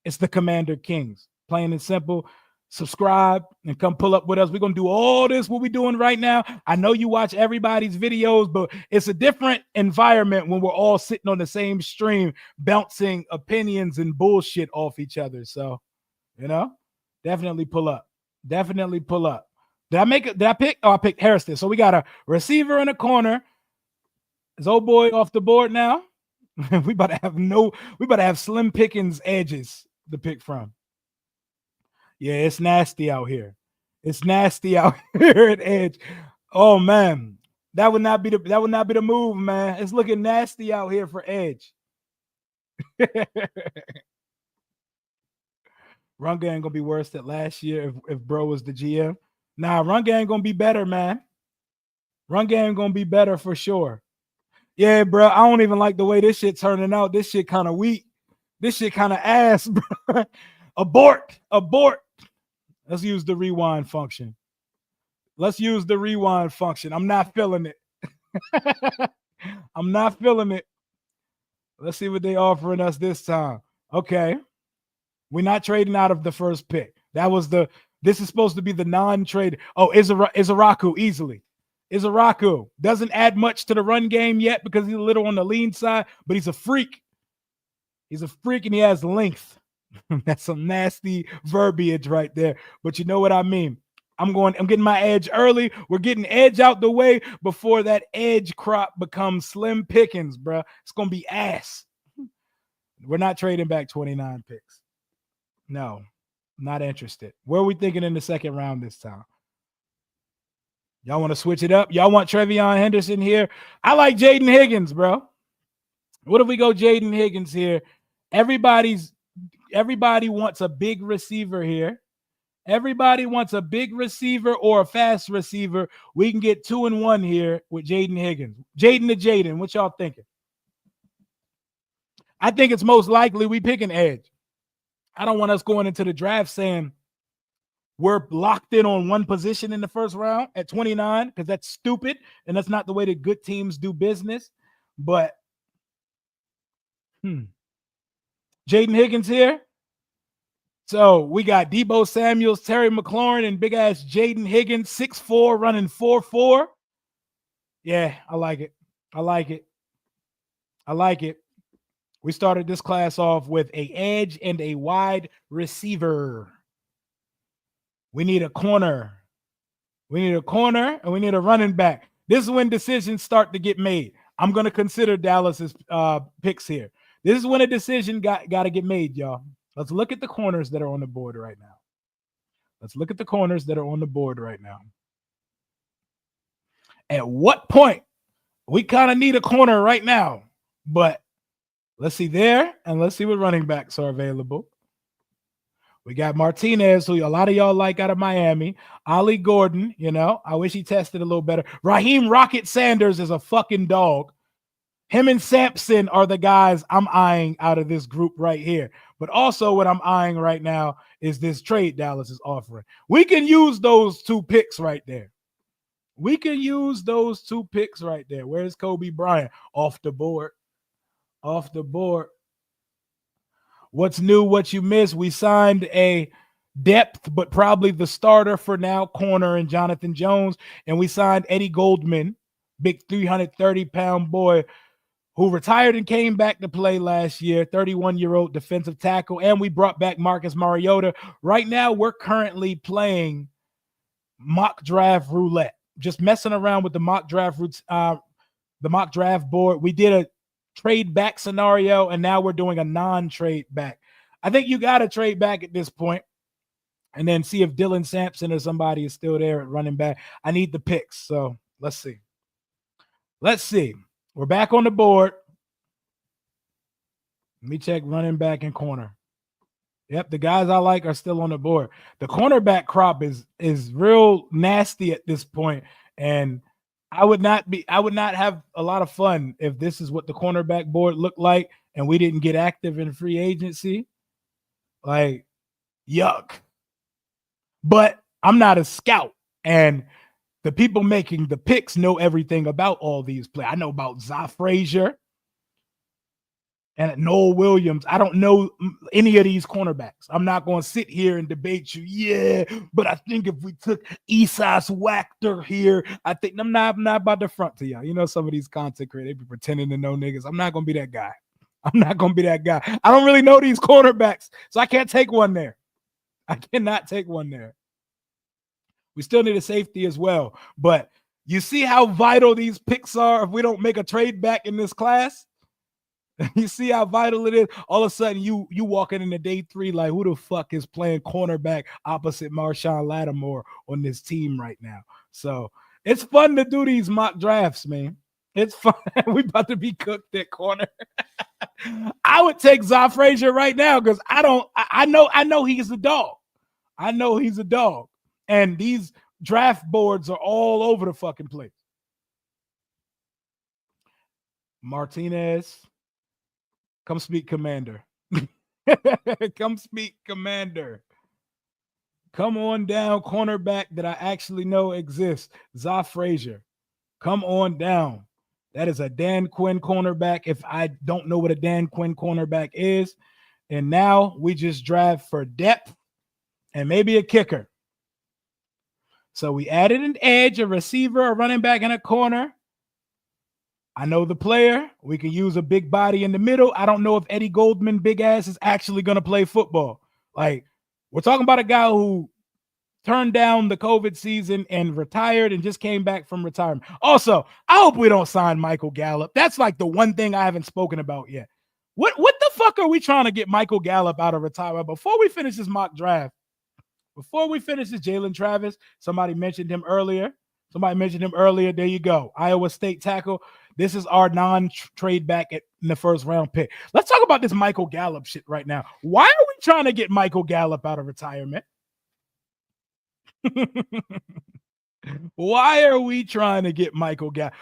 it's the Commander Kings. Plain and simple. Subscribe and come pull up with us. We're going to do all this, what we're doing right now. I know you watch everybody's videos, but it's a different environment when we're all sitting on the same stream, bouncing opinions and bullshit off each other. So, definitely pull up. Definitely pull up. Did I make it? Did I pick? Oh, I picked Harrison. So we got a receiver in the corner. Is old boy off the board now? we about to have Slim Pickens edges to pick from. Yeah, it's nasty out here. It's nasty out here at edge. Oh man, that would not be the move, man. It's looking nasty out here for edge. Run game gonna be worse than last year if bro was the GM. Nah, run game gonna be better, man. Run game gonna be better for sure. Yeah, bro. I don't even like the way this shit turning out. This shit kind of weak. This shit kind of ass, bro. Abort. Let's use the rewind function. I'm not feeling it. I'm not feeling it. Let's see what they offering us this time. Okay. We're not trading out of the first pick. This is supposed to be the non-trade. Oh, Izaraku easily. Izaraku doesn't add much to the run game yet because he's a little on the lean side, but he's a freak. He's a freak and he has length. That's some nasty verbiage right there. But you know what I mean. I'm getting my edge early. We're getting edge out the way before that edge crop becomes Slim Pickens, bro. It's going to be ass. We're not trading back 29 picks. No, not interested. Where are we thinking in the second round this time? Y'all want to switch it up? Y'all want Trevion Henderson here? I like Jaden Higgins, bro. What if we go Jaden Higgins here? Everybody wants a big receiver here. Everybody wants a big receiver or a fast receiver. We can get 2-1 here with Jaden Higgins. Jaden to Jaden, what y'all thinking? I think it's most likely we pick an edge. I don't want us going into the draft saying we're locked in on one position in the first round at 29 because that's stupid and that's not the way that good teams do business. But Jaden Higgins here. So we got Deebo Samuels, Terry McLaurin, and big-ass Jaden Higgins, 6'4", running 4.4. Yeah, I like it. We started this class off with an edge and a wide receiver. We need a corner. And we need a running back. This is when decisions start to get made. I'm going to consider Dallas's picks here. This is when a decision got to get made, y'all. Let's look at the corners that are on the board right now. At what point? We kind of need a corner right now, but let's see there, and let's see what running backs are available. We got Martinez, who a lot of y'all like out of Miami. Ollie Gordon, I wish he tested a little better. Raheem Rocket Sanders is a fucking dog. Him and Sampson are the guys I'm eyeing out of this group right here. But also what I'm eyeing right now is this trade Dallas is offering. We can use those two picks right there. Where's Kobe Bryant? Off the board. What's new, what you missed? We signed a depth, but probably the starter for now, corner and Jonathan Jones. And we signed Eddie Goldman, big 330-pound boy, who retired and came back to play last year, 31-year-old defensive tackle, and we brought back Marcus Mariota. Right now, we're currently playing mock draft roulette, just messing around with the mock draft board. We did a trade back scenario, and now we're doing a non-trade back. I think you got to trade back at this point and then see if Dylan Sampson or somebody is still there at running back. I need the picks, so let's see. We're back on the board. Let me check running back and corner. Yep, the guys I like are still on the board. The cornerback crop is real nasty at this point, and I would not have a lot of fun if this is what the cornerback board looked like and we didn't get active in free agency. Like, yuck. But I'm not a scout. And the people making the picks know everything about all these players. I know about Za Frazier and Noel Williams. I don't know any of these cornerbacks. I'm not going to sit here and debate you. Yeah, but I think if we took Esas Wachter here, I think I'm not about to front to y'all. You know, some of these content creators, they be pretending to know niggas. I'm not going to be that guy. I'm not going to be that guy. I don't really know these cornerbacks, so I can't take one there. I cannot take one there. We still need a safety as well. But you see how vital these picks are if we don't make a trade back in this class? You see how vital it is? All of a sudden, you walking into day 3 like, who the fuck is playing cornerback opposite Marshawn Lattimore on this team right now? So it's fun to do these mock drafts, man. It's fun. We about to be cooked at corner. I would take Za Frazier right now because I know he's a dog. I know he's a dog. And these draft boards are all over the fucking place. Martinez, come speak, Commander. Come speak, Commander. Come on down, cornerback that I actually know exists. Za Frazier. Come on down. That is a Dan Quinn cornerback. If I don't know what a Dan Quinn cornerback is, and now we just draft for depth and maybe a kicker. So we added an edge, a receiver, a running back, and a corner. I know the player. We can use a big body in the middle. I don't know if Eddie Goldman, big ass, is actually going to play football. Like, we're talking about a guy who turned down the COVID season and retired and just came back from retirement. Also, I hope we don't sign Michael Gallup. That's like the one thing I haven't spoken about yet. What the fuck are we trying to get Michael Gallup out of retirement? Before we finish this mock draft, before we finish this, Jalen Travis, somebody mentioned him earlier. There you go. Iowa State tackle. This is our non-trade back in the first round pick. Let's talk about this Michael Gallup shit right now. Why are we trying to get Michael Gallup out of retirement? Why are we trying to get Michael Gallup?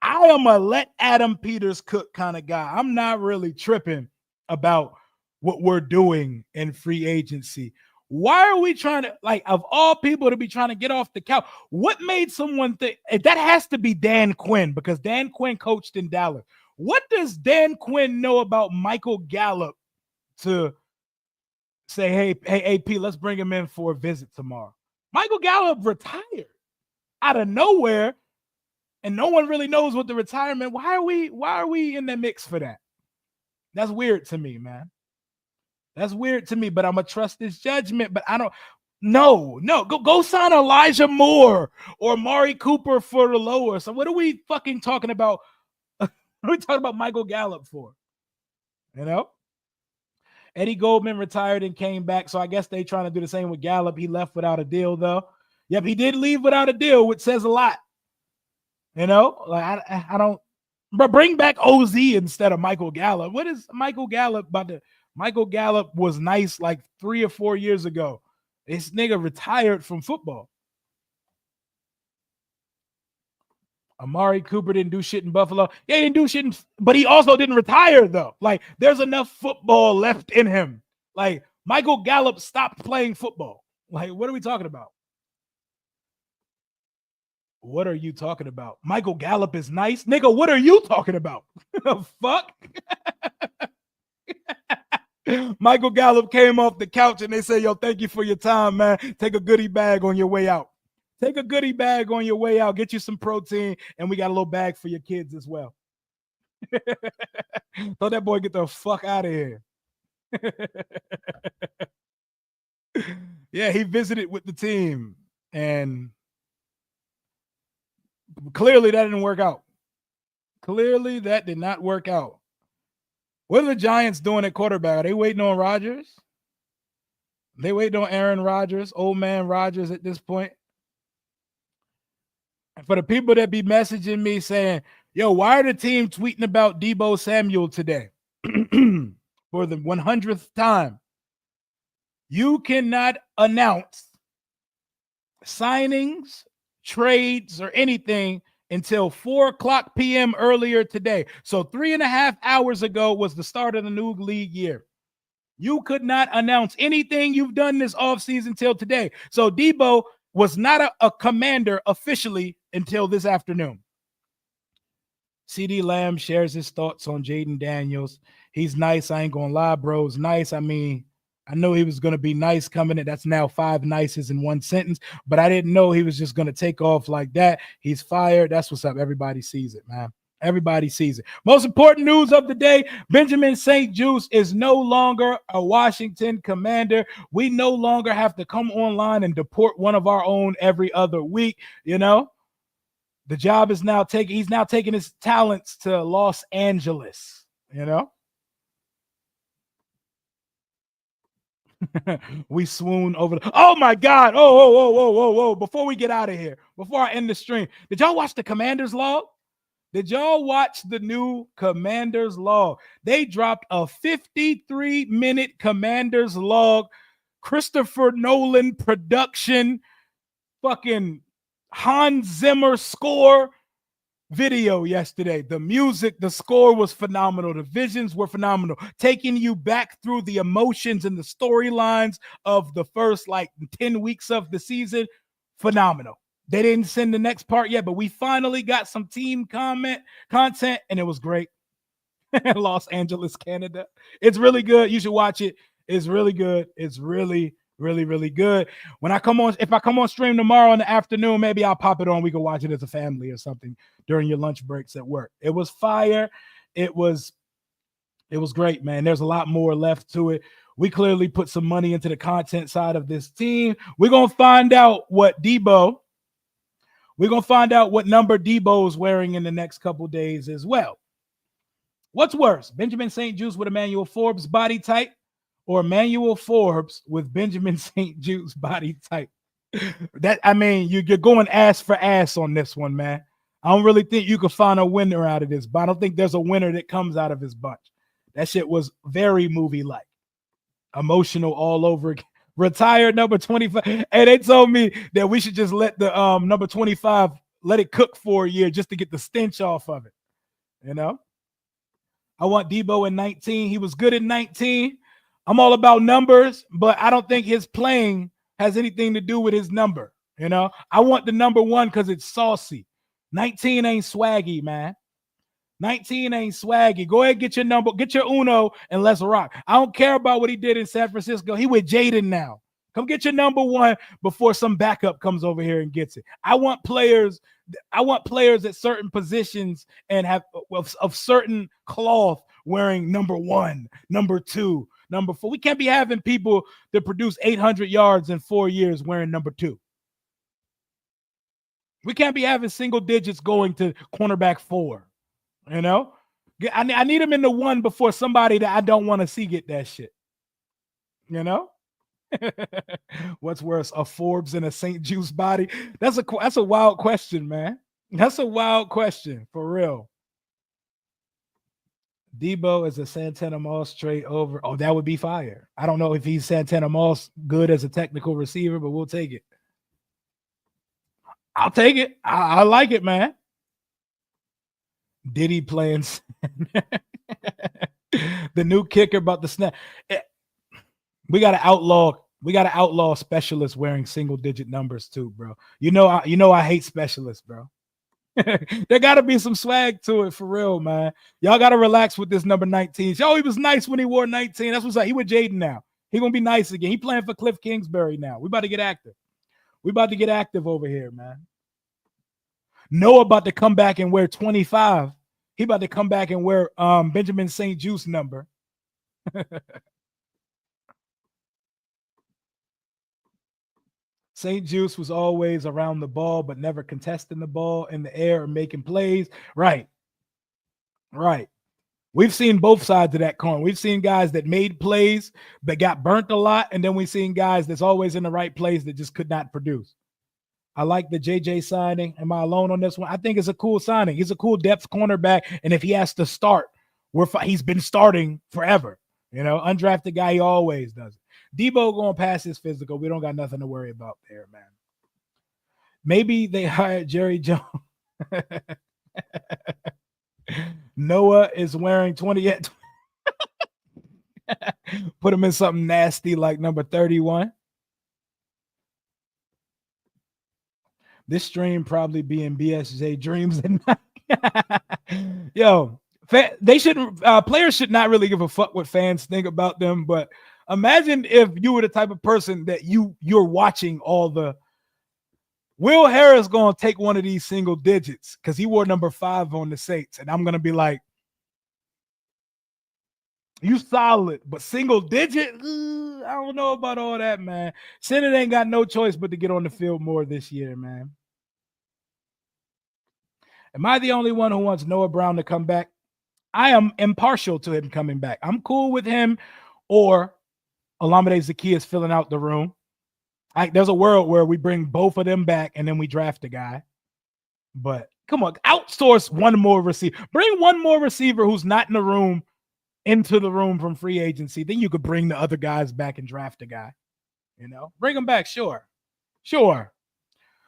I am a let Adam Peters cook kind of guy. I'm not really tripping about what we're doing in free agency. Why are we trying to, like, of all people to be trying to get off the couch? What made someone think that has to be Dan Quinn, because Dan Quinn coached in Dallas? What does Dan Quinn know about Michael Gallup to say, hey, AP, let's bring him in for a visit tomorrow? Michael Gallup retired out of nowhere, and no one really knows what the retirement. Why are we in the mix for that? That's weird to me, man. That's weird to me, but I'm gonna trust his judgment. But I don't. No. Go sign Elijah Moore or Amari Cooper for the lower. So what are we fucking talking about? What are we talking about Michael Gallup for? You know? Eddie Goldman retired and came back, so I guess they trying to do the same with Gallup. He left without a deal, though. Yep, he did leave without a deal, which says a lot. You know, like I don't. But bring back OZ instead of Michael Gallup. What is Michael Gallup about to? Michael Gallup was nice like 3 or 4 years ago. This nigga retired from football. Amari Cooper didn't do shit in Buffalo. Yeah, he didn't do shit, but he also didn't retire, though. Like, there's enough football left in him. Like, Michael Gallup stopped playing football. Like, what are we talking about? What are you talking about? Michael Gallup is nice? Nigga, what are you talking about? Fuck? Michael Gallup came off the couch and they say, yo, thank you for your time, man. Take a goodie bag on your way out. Take a goodie bag on your way out. Get you some protein, and we got a little bag for your kids as well. Throw that boy get the fuck out of here. Yeah, he visited with the team, and clearly that didn't work out. Clearly that did not work out. What are the Giants doing at quarterback? Are they waiting on Rodgers? They waiting on Aaron Rodgers, old man Rodgers at this point. And for the people that be messaging me saying, yo, why are the team tweeting about Deebo Samuel today? For the 100th time. You cannot announce signings, trades, or anything until 4 o'clock p.m. earlier today. So 3.5 hours ago was the start of the new league year. You could not announce anything you've done this offseason till today. So Debo was not a commander officially until this afternoon. CD Lamb shares his thoughts on Jaden Daniels. He's nice. I ain't gonna lie, bro. It's nice. I mean, I know he was gonna be nice coming in. That's now 5 nices in one sentence, but I didn't know he was just gonna take off like that. He's fired. That's what's up. Everybody sees it, man. Everybody sees it. Most important news of the day, Benjamin St-Juste is no longer a Washington Commander. We no longer have to come online and deport one of our own every other week, you know? The job is now he's now taking his talents to Los Angeles, you know? We swoon over oh my God. Whoa. Before we get out of here, before I end the stream, did y'all watch the Commander's Log? Did y'all watch the new Commander's Log? They dropped a 53-minute Commander's Log, Christopher Nolan production, fucking Hans Zimmer score video yesterday. The music, the score was phenomenal. The visions were phenomenal, taking you back through the emotions and the storylines of the first 10 weeks of the season. Phenomenal. They didn't send the next part yet, but we finally got some team content, and it was great. Los Angeles, Canada. It's really good. You should watch it. It's really good. It's really, really, really good. When I come on, if I come on stream tomorrow in the afternoon, maybe I'll pop it on. We can watch it as a family or something during your lunch breaks at work. It was fire. It was great, man. There's a lot more left to it. We clearly put some money into the content side of this team. We're going to find out what number Debo is wearing in the next couple days as well. What's worse, Benjamin St-Juste with Emmanuel Forbes body type or Emmanuel Forbes with Benjamin St-Juste body type? You're going ass for ass on this one, man. I don't really think you could find a winner out of this, but I don't think there's a winner that comes out of his bunch. That shit was very movie-like. Emotional all over again. Retired number 25. Hey, they told me that we should just let the number 25 let it cook for a year just to get the stench off of it. You know? I want Debo in 19. He was good in 19. I'm all about numbers, but I don't think his playing has anything to do with his number. You know? I want the number 1 because it's saucy. 19 ain't swaggy, man. 19 ain't swaggy. Go ahead, get your number, get your Uno, and let's rock. I don't care about what he did in San Francisco. He with Jaden now. Come get your number 1 before some backup comes over here and gets it. I want players at certain positions and have of certain cloth wearing number 1, number 2, number 4. We can't be having people that produce 800 yards in 4 years wearing number 2. We can't be having single digits going to cornerback 4. You know, I need him in the 1 before somebody that I don't want to see get that shit. You know, what's worse, a Forbes and a St-Juste body? That's a wild question, man. That's a wild question for real. Debo is a Santana Moss trade over. Oh, that would be fire. I don't know if he's Santana Moss good as a technical receiver, but we'll take it. I'll take it. I like it, man. Diddy playing the new kicker about the snap. We got to outlaw specialists wearing single digit numbers too, bro. You know I hate specialists, bro. There got to be some swag to it for real, man. Y'all got to relax with this number 19. Yo, he was nice when he wore 19. That's what's up. He with Jaden now. He gonna be nice again. He playing for Cliff Kingsbury now. We about to get active. We about to get active over here, man. Noah about to come back and wear 25. He about to come back and wear Benjamin St-Juste number. St-Juste was always around the ball, but never contesting the ball in the air or making plays. Right. We've seen both sides of that coin. We've seen guys that made plays but got burnt a lot, and then we've seen guys that's always in the right place that just could not produce. I like the JJ signing. Am I alone on this one? I think it's a cool signing. He's a cool depth cornerback, and if he has to start, he's been starting forever. You know, undrafted guy, he always does it. Debo going past his physical. We don't got nothing to worry about there, man. Maybe they hired Jerry Jones. Noah is wearing 28. Put him in something nasty like number 31. This stream probably be in BSJ dreams and yo, they shouldn't. Players should not really give a fuck what fans think about them. But imagine if you were the type of person that you're watching all the. Will Harris gonna take one of these single digits because he wore number 5 on the Saints, and I'm gonna be like, you solid, but single digit. I don't know about all that, man. Senate ain't got no choice but to get on the field more this year, man. Am I the only one who wants Noah Brown to come back? I am impartial to him coming back. I'm cool with him or Olamide Zaccheaus filling out the room. There's a world where we bring both of them back and then we draft a guy. But come on, outsource one more receiver. Bring one more receiver who's not in the room into the room from free agency. Then you could bring the other guys back and draft a guy. Bring them back. Sure.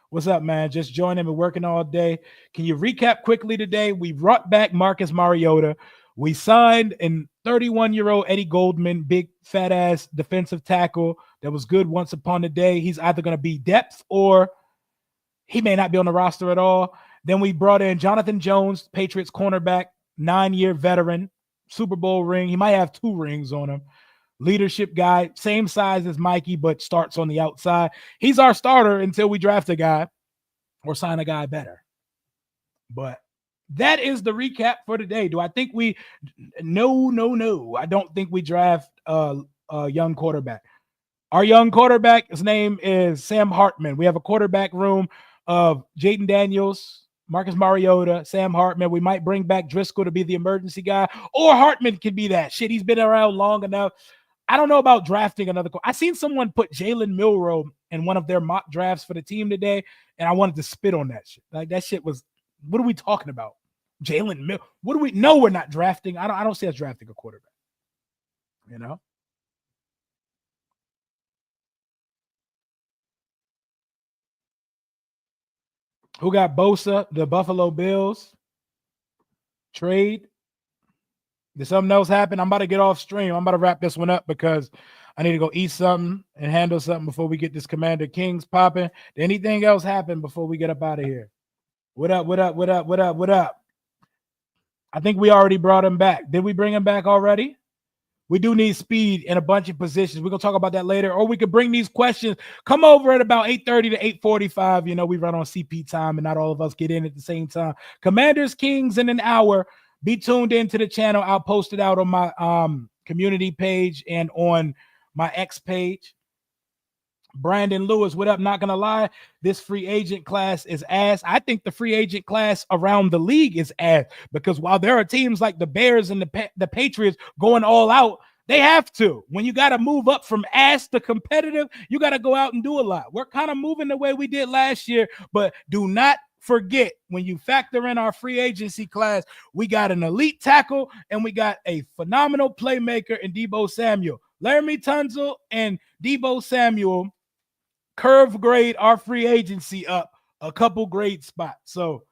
What's up, man? Just joining and working all day. Can you recap quickly today? We brought back Marcus Mariota. We signed an 31-year-old Eddie Goldman, big fat ass defensive tackle that was good once upon a day. He's either going to be depth or he may not be on the roster at all. Then we brought in Jonathan Jones, Patriots cornerback, 9-year veteran, Super Bowl ring. He might have 2 rings on him. Leadership guy, same size as Mikey, but starts on the outside. He's our starter until we draft a guy or sign a guy better. But that is the recap for today. Do I think we? No. I don't think we draft a young quarterback. Our young quarterback, his name is Sam Hartman. We have a quarterback room of Jaden Daniels, Marcus Mariota, Sam Hartman. We might bring back Driscoll to be the emergency guy, or Hartman could be that. Shit, he's been around long enough. I don't know about drafting another. I seen someone put Jalen Milroe in one of their mock drafts for the team today, and I wanted to spit on that shit. Like, that shit was, what are we talking about? Jalen Milroe. What do we know? We're not drafting. I don't see us drafting a quarterback. Who got Bosa? The Buffalo Bills. Trade. Did something else happen? I'm about to get off stream. I'm about to wrap this one up because I need to go eat something and handle something before we get this Commander Kings popping. Did anything else happen before we get up out of here? What up? I think we already brought him back. Did we bring him back already? We do need speed in a bunch of positions. We're going to talk about that later. Or we could bring these questions. Come over at about 8:30 to 8:45. We run on CP time and not all of us get in at the same time. Commanders Kings in an hour. Be tuned into the channel. I'll post it out on my community page and on my X page. Brandon Lewis, what up? Not going to lie, this free agent class is ass. I think the free agent class around the league is ass because while there are teams like the Bears and the Patriots going all out, they have to. When you got to move up from ass to competitive, you got to go out and do a lot. We're kind of moving the way we did last year, but do not forget, when you factor in our free agency class, we got an elite tackle and we got a phenomenal playmaker in Deebo Samuel. Laramie Tunsil and Deebo Samuel curve grade our free agency up a couple grade spots. So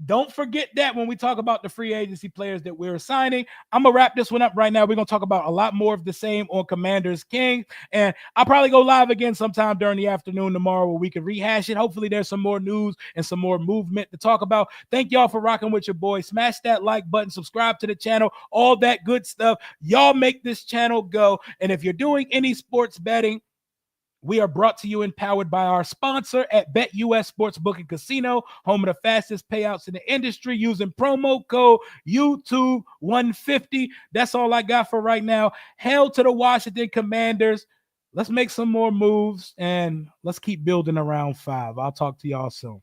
don't forget that when we talk about the free agency players that we're signing. I'm going to wrap this one up right now. We're going to talk about a lot more of the same on Commanders King. And I'll probably go live again sometime during the afternoon tomorrow where we can rehash it. Hopefully there's some more news and some more movement to talk about. Thank y'all for rocking with your boy. Smash that like button, subscribe to the channel, all that good stuff. Y'all make this channel go. And if you're doing any sports betting, we are brought to you and powered by our sponsor at BetUS Sportsbook and Casino, home of the fastest payouts in the industry, using promo code YouTube150. That's all I got for right now. Hail to the Washington Commanders. Let's make some more moves and let's keep building around 5. I'll talk to y'all soon.